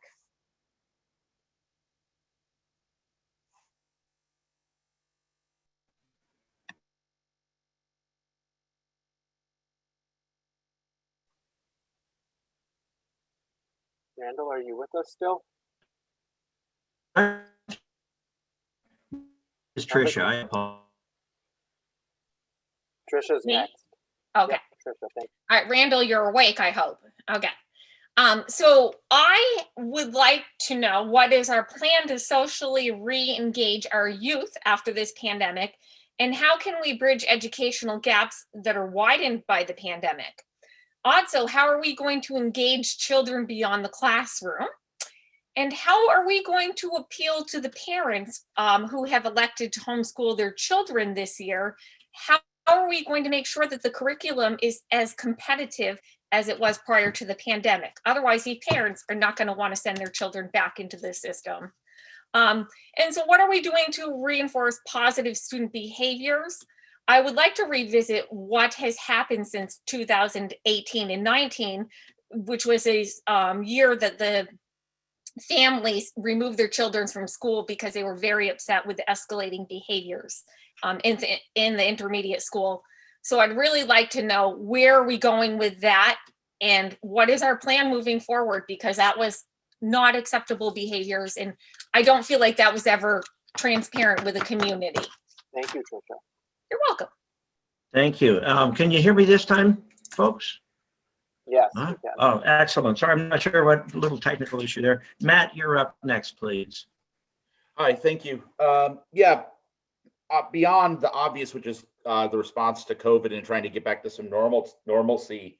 Randall, are you with us still? It's Tricia. I apologize. Trisha's Me? next. Okay. Yeah, Trisha, thank you. All right, Randall, you're awake, I hope. Okay. So I would like to know, what is our plan to socially re-engage our youth after this pandemic, and how can we bridge educational gaps that are widened by the pandemic? Also, how are we going to engage children beyond the classroom? And how are we going to appeal to the parents who have elected to homeschool their children this year? How are we going to make sure that the curriculum is as competitive as it was prior to the pandemic? Otherwise, these parents are not going to want to send their children back into the system. And so what are we doing to reinforce positive student behaviors? I would like to revisit what has happened since 2018 and 19, which was a year that the families removed their children from school because they were very upset with the escalating behaviors in the intermediate school. So I'd really like to know, where are we going with that, and what is our plan moving forward, because that was not acceptable behaviors, and I don't feel like that was ever transparent with the community. Thank you, Trisha. You're welcome. Thank you. Can you hear me this time, folks? Yes. Huh? We can. Oh, excellent. Sorry, I'm not sure what little technical issue there. Matt, you're up next, please. Hi, thank you. Beyond the obvious, which is the response to COVID and trying to get back to some normalcy,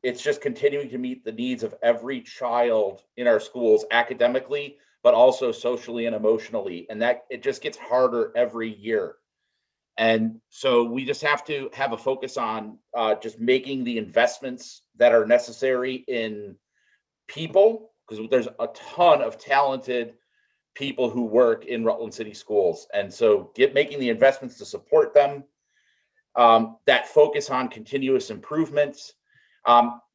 it's just continuing to meet the needs of every child in our schools academically, but also socially and emotionally. And that it just gets harder every year. And so we just have to have a focus on just making the investments that are necessary in people, because there's a ton of talented people who work in Rutland City schools. And so making the investments to support them, that focus on continuous improvements,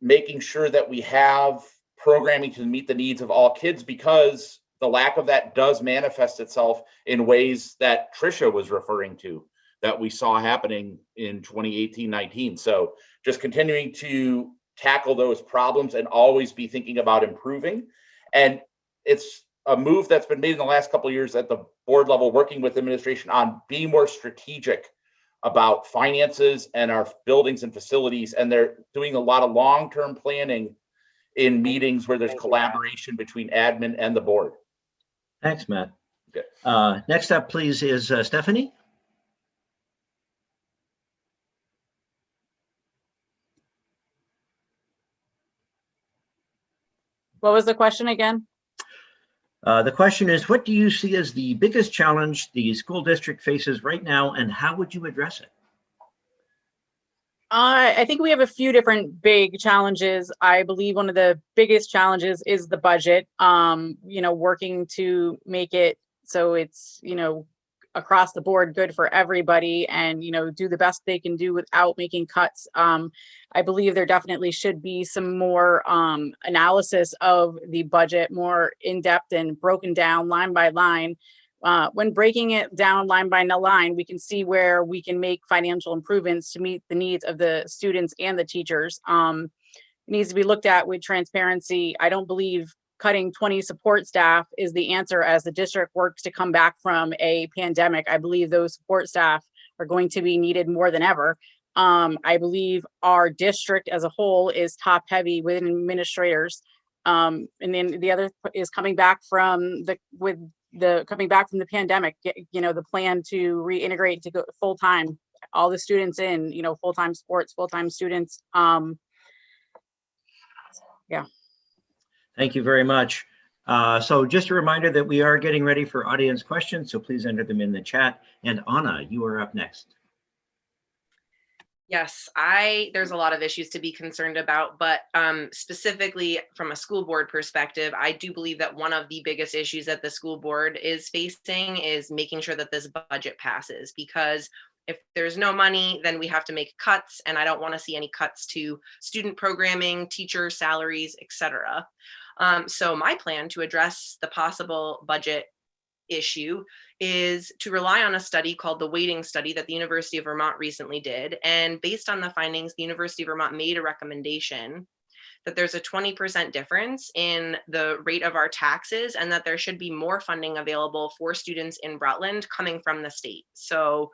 making sure that we have programming to meet the needs of all kids, because the lack of that does manifest itself in ways that Tricia was referring to, that we saw happening in 2018-19. So just continuing to tackle those problems and always be thinking about improving. And it's a move that's been made in the last couple of years at the board level, working with administration on being more strategic about finances and our buildings and facilities. And they're doing a lot of long-term planning in meetings where there's collaboration between admin and the board. Thanks, Matt. Okay. Next up, please, is Stephanie. What was the question again? The question is, what do you see as the biggest challenge the school district faces right now, and how would you address it? I think we have a few different big challenges. I believe one of the biggest challenges is the budget. Working to make it so it's, across the board good for everybody, and, do the best they can do without making cuts. I believe there definitely should be some more analysis of the budget, more in depth and broken down line by line, When breaking it down line by line, we can see where we can make financial improvements to meet the needs of the students and the teachers. It needs to be looked at with transparency. I don't believe cutting 20 support staff is the answer as the district works to come back from a pandemic. I believe those support staff are going to be needed more than ever. I believe our district as a whole is top heavy with administrators. And then the other is coming back from the pandemic, you know, the plan to reintegrate to go full-time, all the students in, you know, full-time sports, full-time students. Yeah. Thank you very much. So just a reminder that we are getting ready for audience questions, so please enter them in the chat. And Anna, you are up next. Yes, there's a lot of issues to be concerned about, but specifically from a school board perspective, I do believe that one of the biggest issues that the school board is facing is making sure that this budget passes, because if there's no money, then we have to make cuts, and I don't want to see any cuts to student programming, teacher salaries, etc. So my plan to address the possible budget issue is to rely on a study called the weighting study that the University of Vermont recently did. And based on the findings, the University of Vermont made a recommendation that there's a 20% difference in the rate of our taxes, and that there should be more funding available for students in Rutland coming from the state. So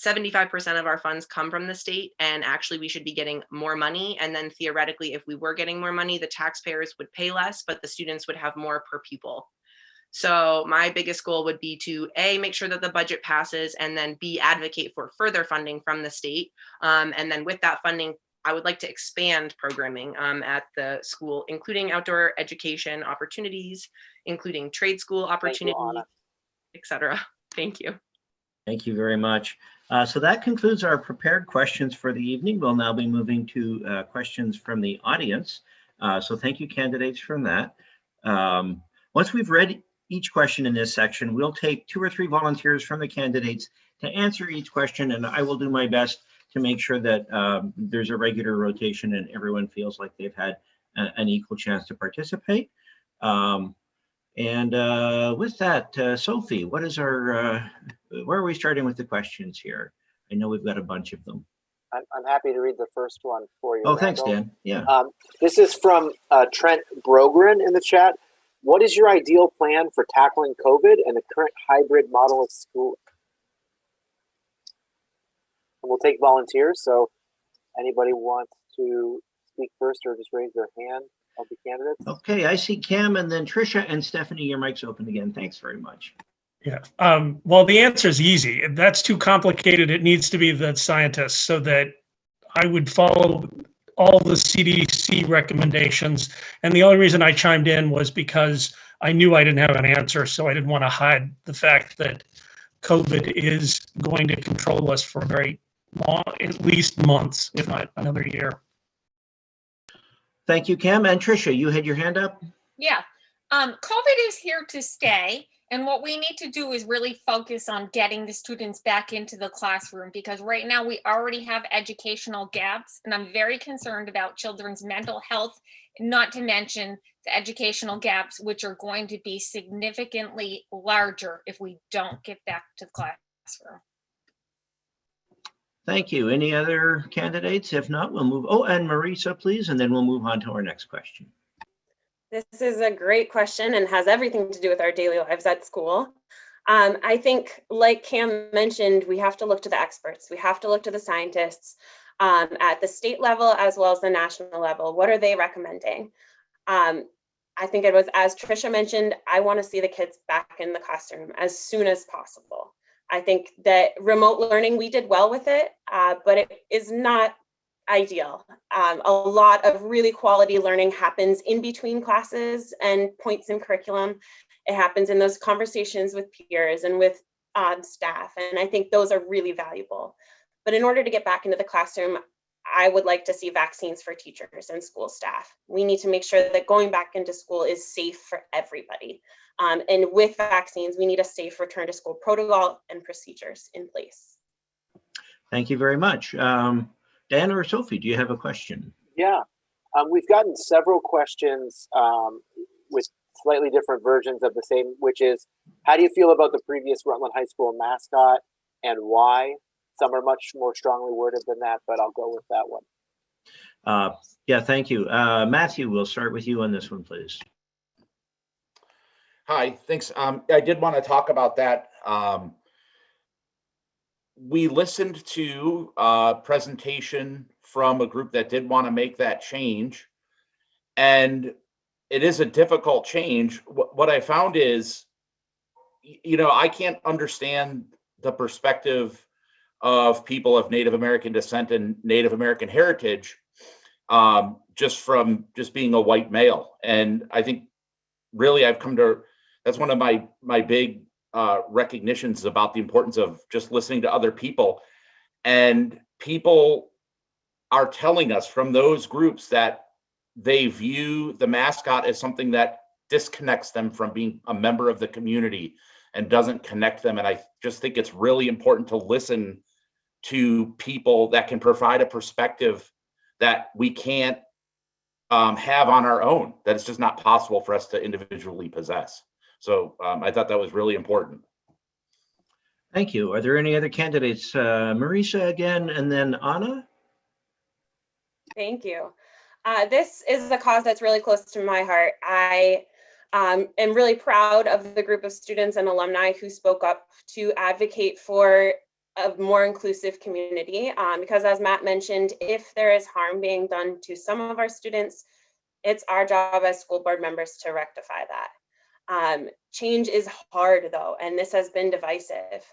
75% of our funds come from the state, and actually we should be getting more money. And then theoretically, if we were getting more money, the taxpayers would pay less, but the students would have more per pupil. So my biggest goal would be to A, make sure that the budget passes, and then B, advocate for further funding from the state. And then with that funding, I would like to expand programming at the school, including outdoor education opportunities, including trade school opportunities, etc. Thank you. Thank you very much. So that concludes our prepared questions for the evening. We'll now be moving to questions from the audience. So thank you, candidates, from that. Once we've read each question in this section, we'll take 2 or 3 volunteers from the candidates to answer each question, and I will do my best to make sure that there's a regular rotation and everyone feels like they've had an equal chance to participate. With that, Sophie, what is our, where are we starting with the questions here? I know we've got a bunch of them. I'm happy to read the first one for you. Oh, thanks, Randall. Dan. Yeah. This is from Trent Brogren in the chat. What is your ideal plan for tackling COVID and the current hybrid model of school? And we'll take volunteers. So anybody wants to speak first or just raise their hand of the candidates? Okay, I see Cam and then Tricia and Stephanie, your mic's open again. Thanks very much. Yeah. Well, the answer is easy. If that's too complicated, it needs to be the scientists, so that I would follow all the CDC recommendations. And the only reason I chimed in was because I knew I didn't have an answer, so I didn't want to hide the fact that COVID is going to control us for a very long, at least months, if not another year. Thank you, Cam. And Tricia, you had your hand up? Yeah. COVID is here to stay. And what we need to do is really focus on getting the students back into the classroom, because right now we already have educational gaps, and I'm very concerned about children's mental health, not to mention the educational gaps, which are going to be significantly larger if we don't get back to the classroom. Thank you. Any other candidates? If not, we'll move. Oh, and Marisa, please, and then we'll move on to our next question. This is a great question and has everything to do with our daily lives at school. I think, like Cam mentioned, we have to look to the experts. We have to look to the scientists at the state level as well as the national level. What are they recommending? I think it was, as Tricia mentioned, I want to see the kids back in the classroom as soon as possible. I think that remote learning, we did well with it, but it is not ideal. A lot of really quality learning happens in between classes and points in curriculum. It happens in those conversations with peers and with staff, and I think those are really valuable. But in order to get back into the classroom, I would like to see vaccines for teachers and school staff. We need to make sure that going back into school is safe for everybody. And with vaccines, we need a safe return to school protocol and procedures in place. Thank you very much. Dan or Sophie, do you have a question? Yeah, we've gotten several questions with slightly different versions of the same, which is, how do you feel about the previous Rutland High School mascot and why? Some are much more strongly worded than that, but I'll go with that one. Yeah, thank you. Matthew, we'll start with you on this one, please. Hi, thanks. I did want to talk about that. We listened to a presentation from a group that did want to make that change, and it is a difficult change. What I found is, I can't understand the perspective of people of Native American descent and Native American heritage just being a white male. And I think really that's one of my big recognitions about the importance of just listening to other people. And people are telling us from those groups that they view the mascot as something that disconnects them from being a member of the community and doesn't connect them. And I just think it's really important to listen to people that can provide a perspective that we can't have on our own, that it's just not possible for us to individually possess. So I thought that was really important. Thank you. Are there any other candidates? Marisa again, and then Anna? Thank you. This is a cause that's really close to my heart. I am really proud of the group of students and alumni who spoke up to advocate for a more inclusive community, because as Matt mentioned, if there is harm being done to some of our students, it's our job as school board members to rectify that. Change is hard though, and this has been divisive.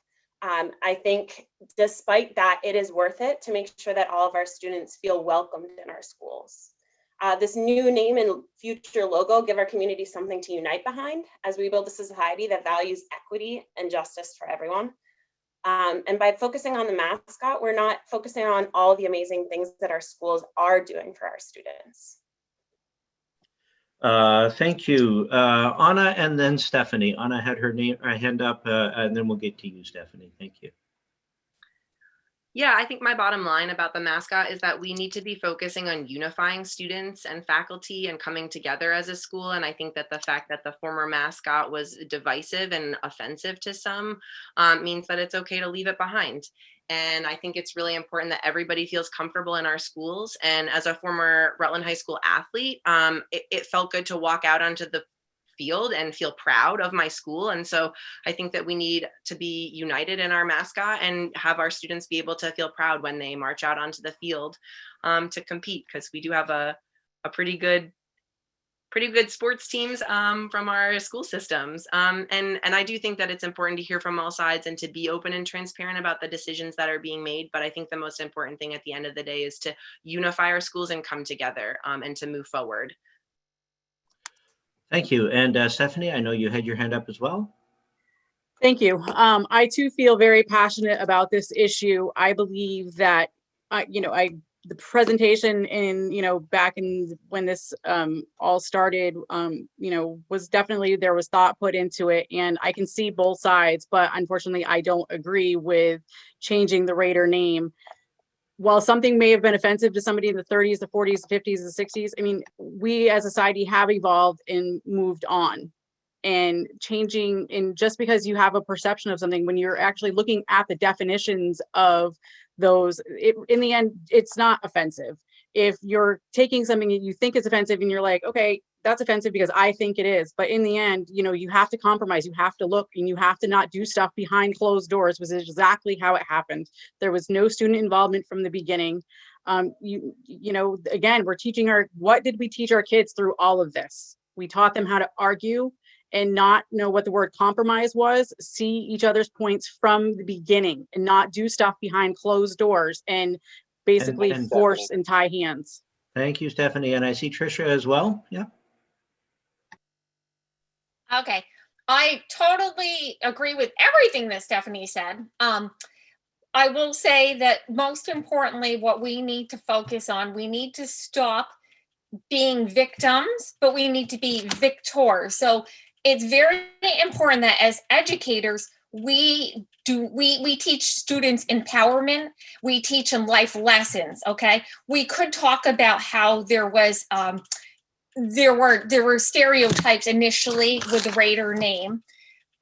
I think despite that, it is worth it to make sure that all of our students feel welcomed in our schools. This new name and future logo give our community something to unite behind as we build a society that values equity and justice for everyone. And by focusing on the mascot, we're not focusing on all the amazing things that our schools are doing for our students. Thank you. Anna and then Stephanie. Anna had her hand up, and then we'll get to you, Stephanie. Thank you. Yeah, I think my bottom line about the mascot is that we need to be focusing on unifying students and faculty and coming together as a school. And I think that the fact that the former mascot was divisive and offensive to some means that it's okay to leave it behind. And I think it's really important that everybody feels comfortable in our schools. And as a former Rutland High School athlete, it felt good to walk out onto the field and feel proud of my school. And so I think that we need to be united in our mascot and have our students be able to feel proud when they march out onto the field to compete, because we do have a pretty good sports teams from our school systems. And I do think that it's important to hear from all sides and to be open and transparent about the decisions that are being made. But I think the most important thing at the end of the day is to unify our schools and come together and to move forward. Thank you. And Stephanie, I know you had your hand up as well. Thank you. I too feel very passionate about this issue. I believe that, the presentation in, back in when this all started, was definitely, there was thought put into it, and I can see both sides, but unfortunately I don't agree with changing the Raider name. While something may have been offensive to somebody in the 30s, the 40s, the 50s, the 60s, I mean, we as a society have evolved and moved on. And changing, and just because you have a perception of something, when you're actually looking at the definitions of those, in the end, it's not offensive. If you're taking something that you think is offensive and you're like, okay, that's offensive because I think it is. But in the end, you have to compromise, you have to look, and you have to not do stuff behind closed doors, was exactly how it happened. There was no student involvement from the beginning. Again, we're teaching what did we teach our kids through all of this? We taught them how to argue and not know what the word compromise was, see each other's points from the beginning and not do stuff behind closed doors and basically force and tie hands. Thank you, Stephanie. And I see Tricia as well. Yeah. Okay. I totally agree with everything that Stephanie said. I will say that most importantly, what we need to focus on, we need to stop being victims, but we need to be victors. So it's very important that as educators, we teach students empowerment. We teach them life lessons. Okay. We could talk about how there was there were stereotypes initially with the Raider name.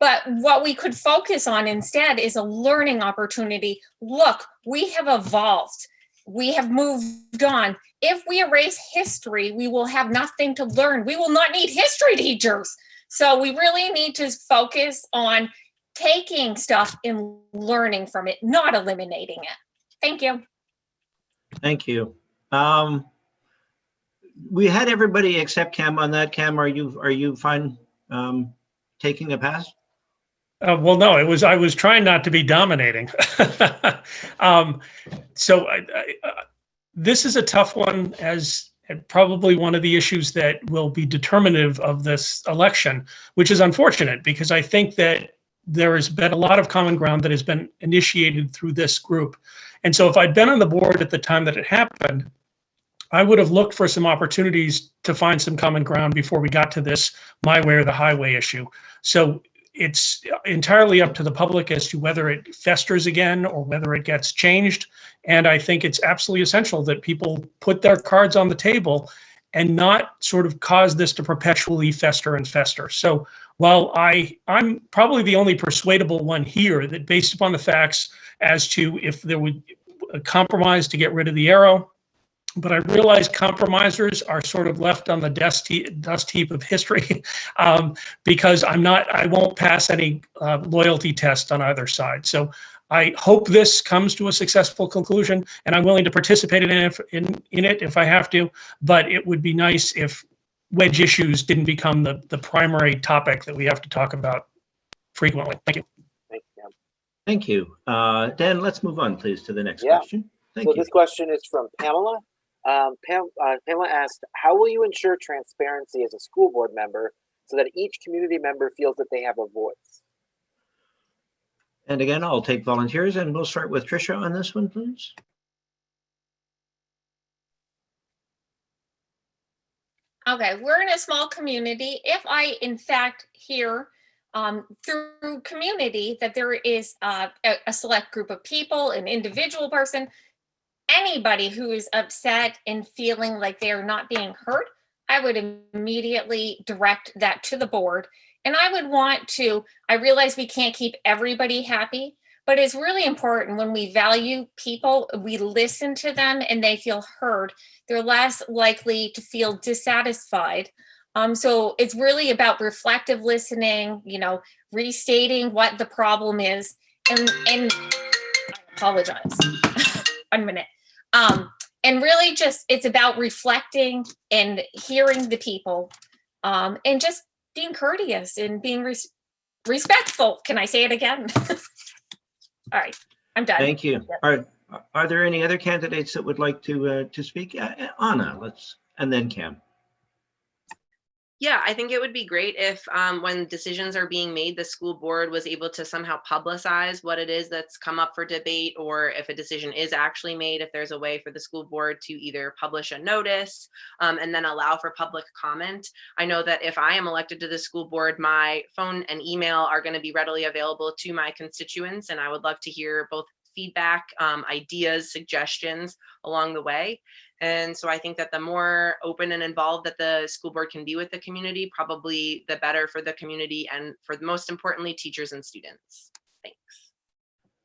But what we could focus on instead is a learning opportunity. Look, we have evolved. We have moved on. If we erase history, we will have nothing to learn. We will not need history teachers. So we really need to focus on taking stuff and learning from it, not eliminating it. Thank you. Thank you. We had everybody except Cam on that. Cam, are you fine taking a pass? Well, no, I was trying not to be dominating. So this is a tough one, as probably one of the issues that will be determinative of this election, which is unfortunate because I think that there has been a lot of common ground that has been initiated through this group. And so if I'd been on the board at the time that it happened, I would have looked for some opportunities to find some common ground before we got to this my way or the highway issue. So it's entirely up to the public as to whether it festers again or whether it gets changed. And I think it's absolutely essential that people put their cards on the table and not sort of cause this to perpetually fester and fester. So while I'm probably the only persuadable one here, that based upon the facts as to if there would a compromise to get rid of the arrow, but I realize compromisers are sort of left on the dust heap of history because I won't pass any loyalty test on either side. So I hope this comes to a successful conclusion, and I'm willing to participate in it if I have to, but it would be nice if wedge issues didn't become the primary topic that we have to talk about frequently. Thank you. Thank you. Dan, let's move on, please, to the next question. Thank you. This question is from Pamela. Pamela asked, how will you ensure transparency as a school board member so that each community member feels that they have a voice? And again, I'll take volunteers, and we'll start with Tricia on this one, please. Okay, we're in a small community. If I, in fact, hear through community that there is a select group of people, an individual person, anybody who is upset and feeling like they are not being heard, I would immediately direct that to the board. And I would want to, I realize we can't keep everybody happy, but it's really important when we value people, we listen to them and they feel heard. They're less likely to feel dissatisfied. So it's really about reflective listening, restating what the problem is. And I apologize. 1 minute. And really just, it's about reflecting and hearing the people and just being courteous and being respectful. Can I say it again? All right, I'm done. Thank you. Are there any other candidates that would like to speak? Anna, and then Cam. Yeah, I think it would be great if when decisions are being made, the school board was able to somehow publicize what it is that's come up for debate, or if a decision is actually made, if there's a way for the school board to either publish a notice and then allow for public comment. I know that if I am elected to the school board, my phone and email are going to be readily available to my constituents, and I would love to hear both feedback, ideas, suggestions along the way. And so I think that the more open and involved that the school board can be with the community, probably the better for the community and for most importantly, teachers and students. Thanks.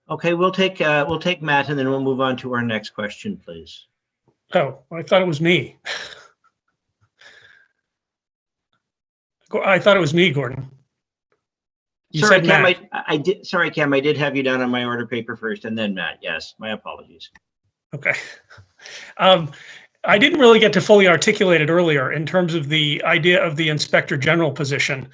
Okay, we'll take Matt, and then we'll move on to our next question, please. Oh, I thought it was me. I thought it was me, Gordon. You Sorry, said Cam, Matt. I did. Sorry, Cam, I did have you down on my order paper first, and then Matt. Yes, my apologies. Okay. I didn't really get to fully articulate it earlier in terms of the idea of the inspector general position,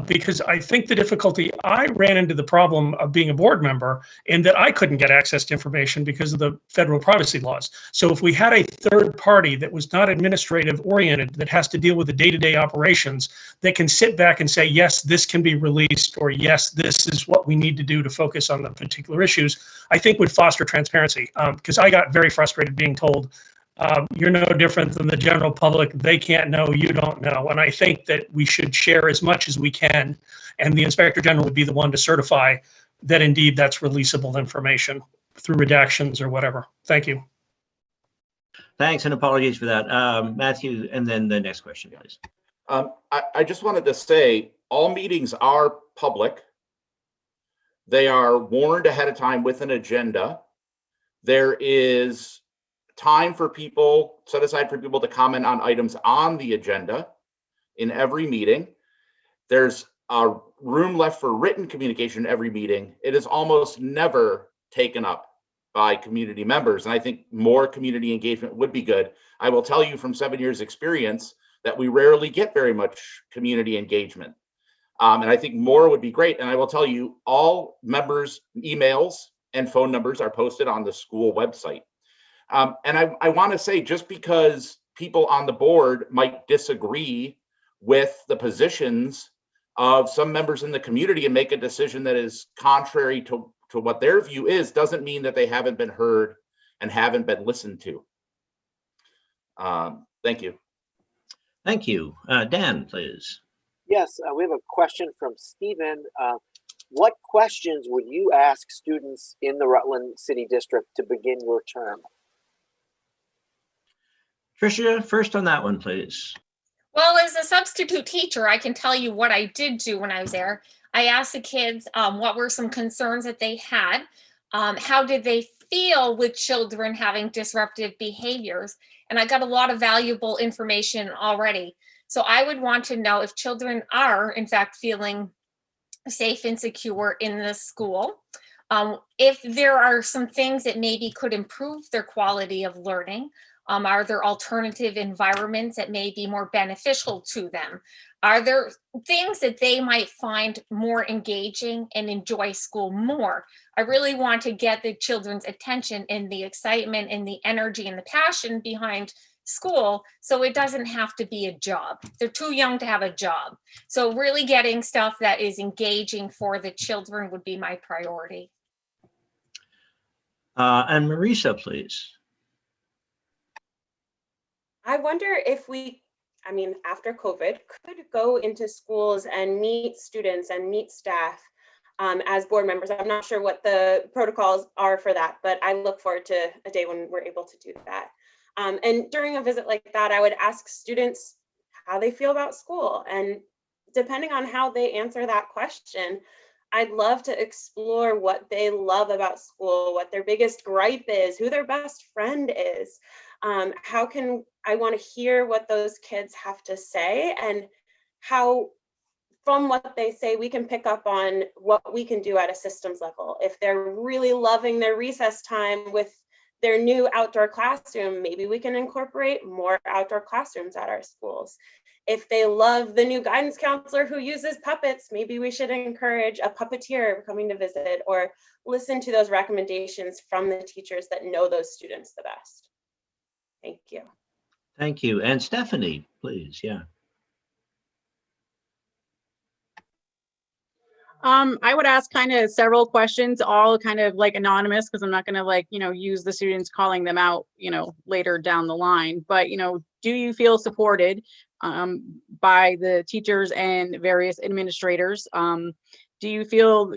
because I think the difficulty, I ran into the problem of being a board member in that I couldn't get access to information because of the federal privacy laws. So if we had a third party that was not administrative oriented, that has to deal with the day-to-day operations, that can sit back and say, yes, this can be released, or yes, this is what we need to do to focus on the particular issues, I think would foster transparency. Because I got very frustrated being told, you're no different than the general public. They can't know, you don't know. And I think that we should share as much as we can. And the inspector general would be the one to certify that indeed that's releasable information through redactions or whatever. Thank you. Thanks, and apologies for that. Matthew, and then the next question, please. I just wanted to say all meetings are public. They are warned ahead of time with an agenda. There is time for people, set aside for people to comment on items on the agenda in every meeting. There's a room left for written communication in every meeting. It is almost never taken up by community members. And I think more community engagement would be good. I will tell you from 7 years experience that we rarely get very much community engagement. And I think more would be great. And I will tell you, all members' emails and phone numbers are posted on the school website. And I want to say, just because people on the board might disagree with the positions of some members in the community and make a decision that is contrary to what their view is, doesn't mean that they haven't been heard and haven't been listened to. Thank you. Thank you. Dan, please. Yes, we have a question from Stephen. What questions would you ask students in the Rutland City District to begin your term? Tricia, first on that one, please. Well, as a substitute teacher, I can tell you what I did do when I was there. I asked the kids what were some concerns that they had. How did they feel with children having disruptive behaviors? And I got a lot of valuable information already. So I would want to know if children are, in fact, feeling safe and secure in the school. If there are some things that maybe could improve their quality of learning. Are there alternative environments that may be more beneficial to them? Are there things that they might find more engaging and enjoy school more? I really want to get the children's attention and the excitement and the energy and the passion behind school, so it doesn't have to be a job. They're too young to have a job. So really getting stuff that is engaging for the children would be my priority. And Marisa, please. I wonder if we, after COVID, could go into schools and meet students and meet staff as board members. I'm not sure what the protocols are for that, but I look forward to a day when we're able to do that. And during a visit like that, I would ask students how they feel about school. And depending on how they answer that question, I'd love to explore what they love about school, what their biggest gripe is, who their best friend is. I want to hear what those kids have to say, and how from what they say, we can pick up on what we can do at a systems level. If they're really loving their recess time with their new outdoor classroom, maybe we can incorporate more outdoor classrooms at our schools. If they love the new guidance counselor who uses puppets, maybe we should encourage a puppeteer coming to visit, or listen to those recommendations from the teachers that know those students the best. Thank you. Thank you. And Stephanie, please. Yeah. I would ask kind of several questions, all kind of like anonymous, because I'm not going to use the students calling them out, later down the line. But, do you feel supported by the teachers and various administrators? Do you feel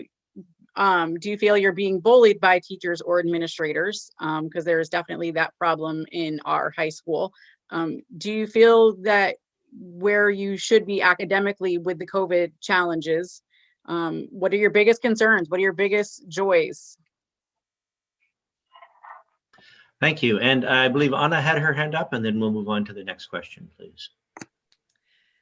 you're being bullied by teachers or administrators? Because there's definitely that problem in our high school. Do you feel that where you should be academically with the COVID challenges? What are your biggest concerns? What are your biggest joys? Thank you. And I believe Anna had her hand up, and then we'll move on to the next question, please.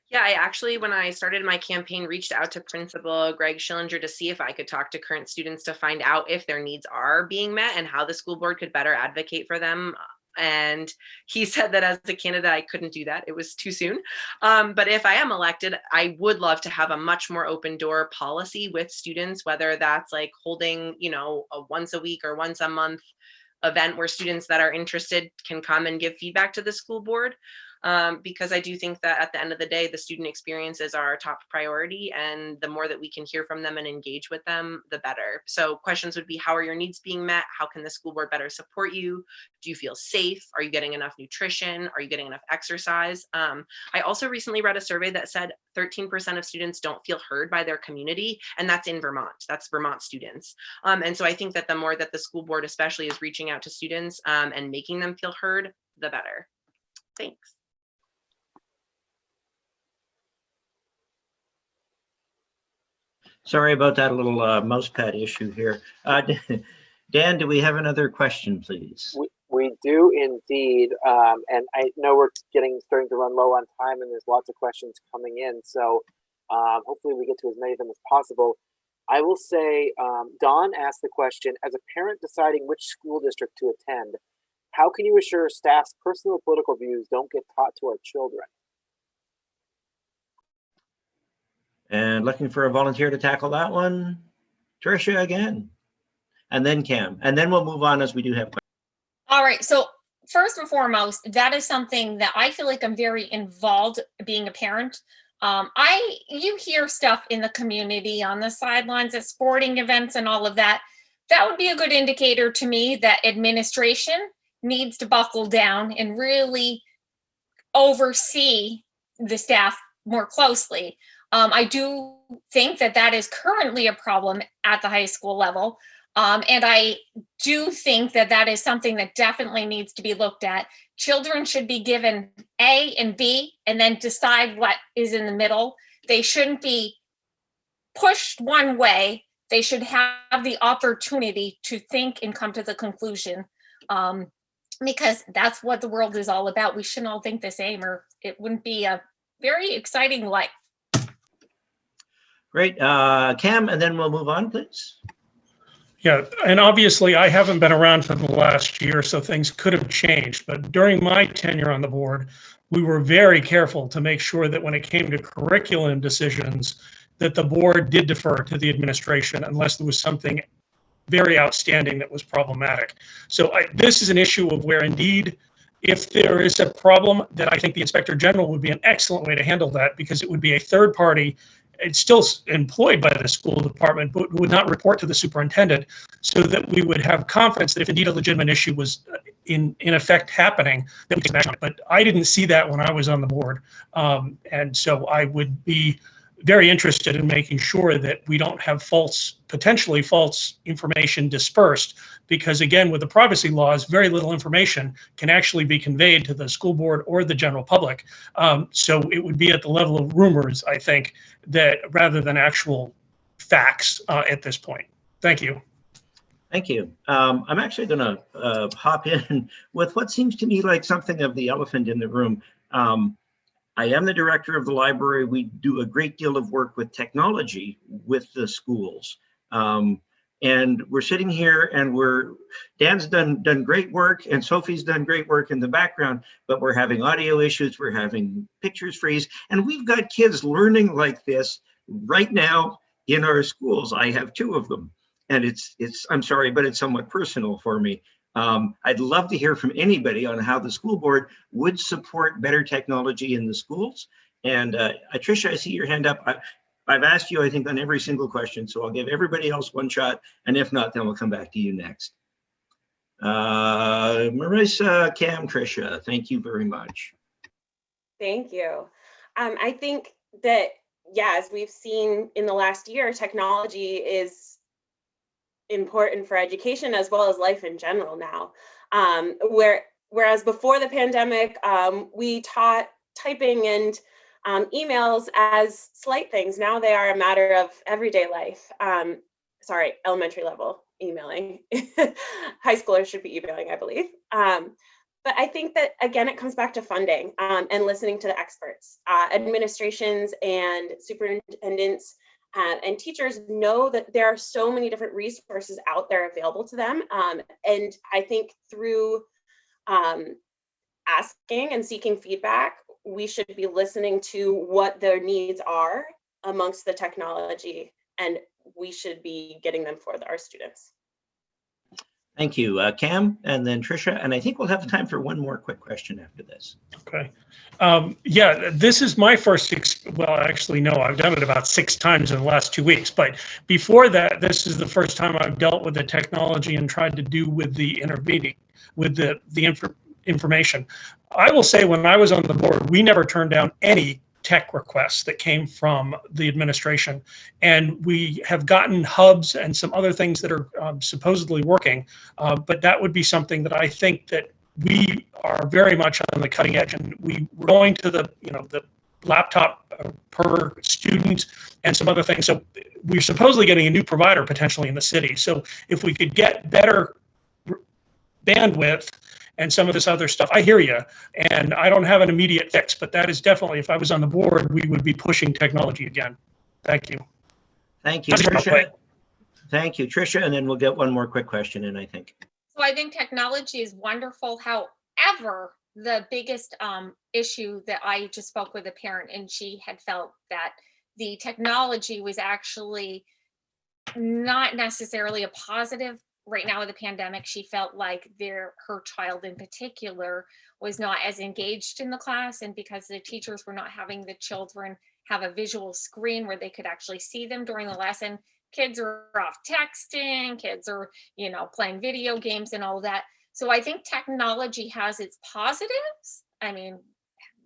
Yeah, I actually, when I started my campaign, reached out to Principal Greg Schillinger to see if I could talk to current students to find out if their needs are being met and how the school board could better advocate for them. And he said that as a candidate, I couldn't do that. It was too soon. But if I am elected, I would love to have a much more open door policy with students, whether that's like holding, a once a week or once a month event where students that are interested can come and give feedback to the school board. Because I do think that at the end of the day, the student experience is our top priority, and the more that we can hear from them and engage with them, the better. So questions would be, how are your needs being met? How can the school board better support you? Do you feel safe? Are you getting enough nutrition? Are you getting enough exercise? I also recently read a survey that said 13% of students don't feel heard by their community, and that's in Vermont. That's Vermont students. And so I think that the more that the school board especially is reaching out to students and making them feel heard, the better. Thanks. Sorry about that little mouse pad issue here. Dan, do we have another question, please? We do indeed, and I know we're starting to run low on time, and there's lots of questions coming in. So hopefully we get to as many of them as possible. I will say, Dawn asked the question: as a parent deciding which school district to attend, how can you assure staff's personal political views don't get taught to our children? And looking for a volunteer to tackle that one, Tricia again, and then Cam, and then we'll move on as we do have questions. All right, so first and foremost, that is something that I feel like I'm very involved being a parent. You hear stuff in the community on the sidelines at sporting events and all of that. That would be a good indicator to me that administration needs to buckle down and really oversee the staff more closely. I do think that is currently a problem at the high school level. And I do think that is something that definitely needs to be looked at. Children should be given A and B and then decide what is in the middle. They shouldn't be pushed one way. They should have the opportunity to think and come to the conclusion, because that's what the world is all about. We shouldn't all think the same, or it wouldn't be a very exciting life. Great. Cam, and then we'll move on, please. Yeah, and obviously I haven't been around for the last year, so things could have changed. But during my tenure on the board, we were very careful to make sure that when it came to curriculum decisions, that the board did defer to the administration unless there was something very outstanding that was problematic. So this is an issue of where indeed, if there is a problem, that I think the Inspector General would be an excellent way to handle that, because it would be a third party. It's still employed by the school department, but would not report to the superintendent, so that we would have confidence that if indeed a legitimate issue was in effect happening, that we could act on it. But I didn't see that when I was on the board. And so I would be very interested in making sure that we don't have potentially false information dispersed, because again, with the privacy laws, very little information can actually be conveyed to the school board or the general public. So it would be at the level of rumors, I think, that rather than actual facts at this point. Thank you. Thank you. I'm actually going to hop in with what seems to me like something of the elephant in the room. I am the director of the library. We do a great deal of work with technology with the schools. And we're sitting here and Dan's done great work and Sophie's done great work in the background, but we're having audio issues, we're having pictures freeze, and we've got kids learning like this right now in our schools. I have 2 of them, and I'm sorry, but it's somewhat personal for me. I'd love to hear from anybody on how the school board would support better technology in the schools. And Tricia, I see your hand up. I've asked you, I think, on every single question, so I'll give everybody else one shot. And if not, then we'll come back to you next. Marisa, Cam, Tricia, thank you very much. Thank you. I think that, yeah, as we've seen in the last year, technology is important for education as well as life in general now. Whereas before the pandemic, we taught typing and emails as slight things. Now they are a matter of everyday life. Sorry, elementary level emailing. High schoolers should be emailing, I believe. But I think that, again, it comes back to funding and listening to the experts. Administrations and superintendents and teachers know that there are so many different resources out there available to them. And I think through asking and seeking feedback, we should be listening to what their needs are amongst the technology, and we should be getting them for our students. Thank you, Cam, and then Tricia, and I think we'll have time for one more quick question after this. Okay. Yeah, this is my first, well, actually, no, I've done it about 6 times in the last 2 weeks, but before that, this is the first time I've dealt with the technology and tried to do with the intervening, with the information. I will say, when I was on the board, we never turned down any tech requests that came from the administration, and we have gotten hubs and some other things that are supposedly working, but that would be something that I think that we are very much on the cutting edge, and we're going to the laptop per student and some other things. So we're supposedly getting a new provider potentially in the city. So if we could get better bandwidth and some of this other stuff, I hear you, and I don't have an immediate fix, but that is definitely, if I was on the board, we would be pushing technology again. Thank you. Thank you, Tricia. Thank you, Tricia, and then we'll get one more quick question in, I think. So I think technology is wonderful. However, the biggest issue that I just spoke with a parent, and she had felt that the technology was actually not necessarily a positive. Right now with the pandemic, she felt like her child in particular was not as engaged in the class, and because the teachers were not having the children have a visual screen where they could actually see them during the lesson, kids are off texting, kids are, playing video games and all that. So I think technology has its positives. I mean,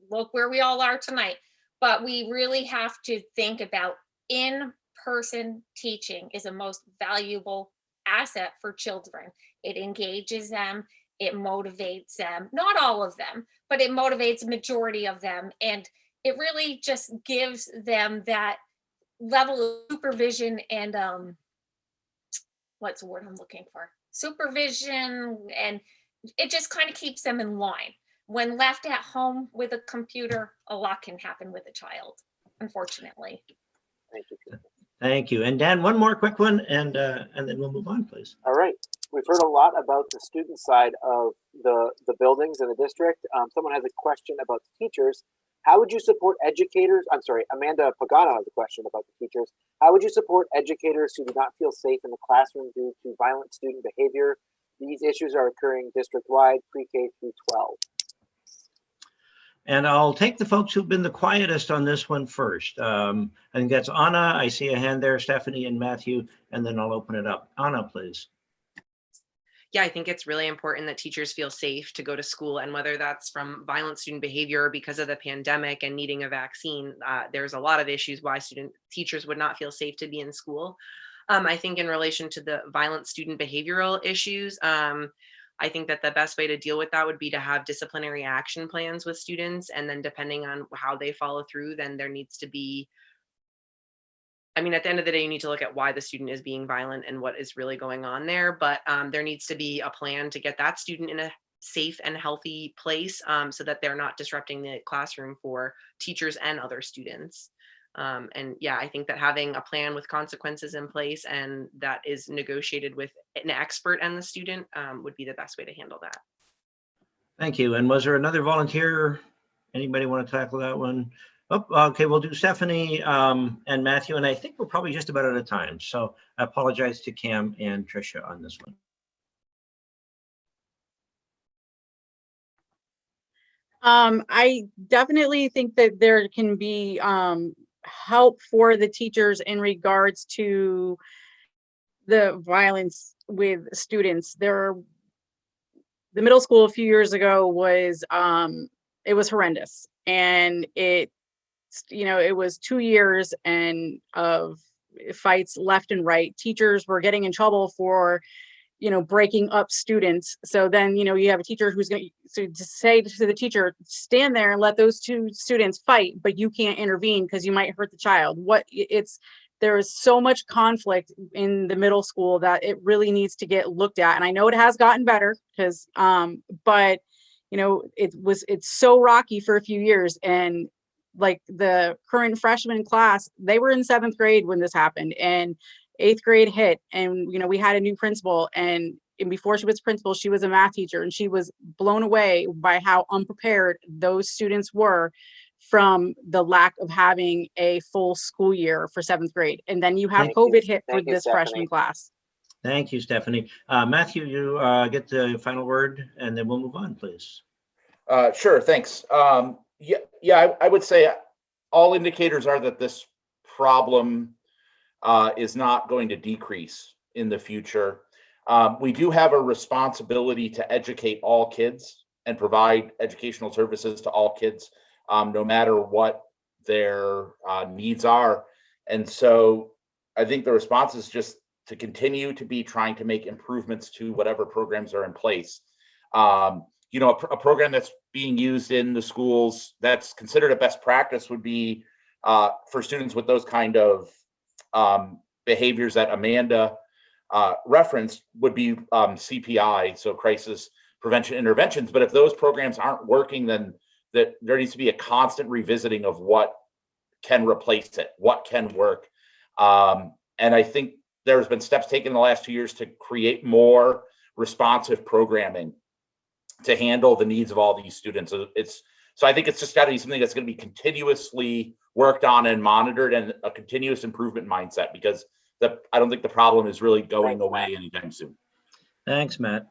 look where we all are tonight, but we really have to think about in-person teaching is a most valuable asset for children. It engages them, it motivates them, not all of them, but it motivates a majority of them. And it really just gives them that level of supervision and what's the word I'm looking for? Supervision, and it just kind of keeps them in line. When left at home with a computer, a lot can happen with a child, unfortunately. Thank you. Thank you. And Dan, one more quick one, and then we'll move on, please. All right. We've heard a lot about the student side of the buildings in the district. Someone has a question about the teachers. How would you support educators? I'm sorry, Amanda Pagano has a question about the teachers. How would you support educators who do not feel safe in the classroom due to violent student behavior? These issues are occurring district-wide, pre-K through 12. And I'll take the folks who've been the quietest on this one first. I think that's Anna. I see a hand there, Stephanie and Matthew, and then I'll open it up. Anna, please. Yeah, I think it's really important that teachers feel safe to go to school, and whether that's from violent student behavior or because of the pandemic and needing a vaccine, there's a lot of issues why teachers would not feel safe to be in school. I think in relation to the violent student behavioral issues, I think that the best way to deal with that would be to have disciplinary action plans with students. And then depending on how they follow through, then there needs to be, at the end of the day, you need to look at why the student is being violent and what is really going on there. But there needs to be a plan to get that student in a safe and healthy place so that they're not disrupting the classroom for teachers and other students. And yeah, I think that having a plan with consequences in place and that is negotiated with an expert and the student would be the best way to handle that. Thank you. And was there another volunteer? Anybody want to tackle that one? Oh, okay, we'll do Stephanie and Matthew, and I think we're probably just about out of time. So I apologize to Cam and Tricia on this one. I definitely think that there can be help for the teachers in regards to the violence with students. The middle school a few years ago was it was horrendous, and it was 2 years and of fights left and right. Teachers were getting in trouble for breaking up students. So then, you have a teacher who's going to say to the teacher, stand there and let those two students fight, but you can't intervene because you might hurt the child. There is so much conflict in the middle school that it really needs to get looked at. And I know it has gotten better because, but it's so rocky for a few years. And like the current freshman class, they were in 7th grade when this happened, and 8th grade hit, and we had a new principal, and before she was principal, she was a math teacher, and she was blown away by how unprepared those students were from the lack of having a full school year for 7th grade. And then you have COVID hit for this freshman class. Thank you, Stephanie. Matthew, you get the final word, and then we'll move on, please. Sure, thanks. I would say all indicators are that this problem is not going to decrease in the future. We do have a responsibility to educate all kids and provide educational services to all kids, no matter what their needs are. And so I think the response is just to continue to be trying to make improvements to whatever programs are in place. you know, a program that's being used in the schools that's considered a best practice would be for students with those kind of behaviors that Amanda referenced would be CPI, so crisis prevention interventions. But if those programs aren't working, then there needs to be a constant revisiting of what can replace it, what can work. And I think there's been steps taken in the last 2 years to create more responsive programming to handle the needs of all these students. So I think it's just got to be something that's going to be continuously worked on and monitored, and a continuous improvement mindset, because I don't think the problem is really going away anytime soon. Thanks, Matt.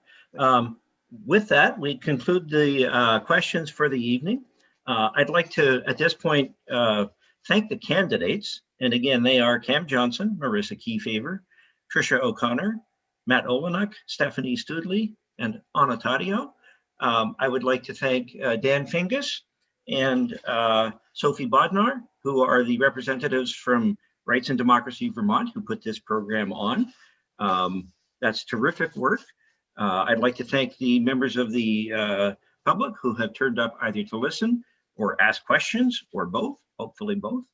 With that, we conclude the questions for the evening. I'd like to, at this point, thank the candidates. And again, they are Cam Johnson, Marisa Keefer, Tricia OConnor, Matt Olenek, Stephanie Studley, and Anna Tadio. I would like to thank Dan Fingus and Sophie Bodnar, who are the representatives from Rights and Democracy Vermont, who put this program on. That's terrific work. I'd like to thank the members of the public who have turned up either to listen or ask questions, or both, hopefully both.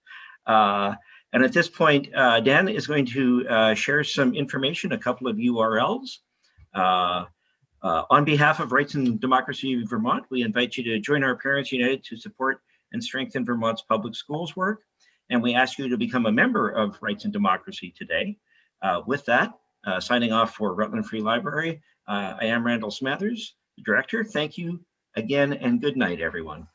And at this point, Dan is going to share some information, a couple of URLs. On behalf of Rights and Democracy Vermont, we invite you to join our Parents United to support and strengthen Vermont's public schools work. And we ask you to become a member of Rights and Democracy today. With that, signing off for Rutland Free Library, I am Randall Smathers, the director. Thank you again, and good night, everyone.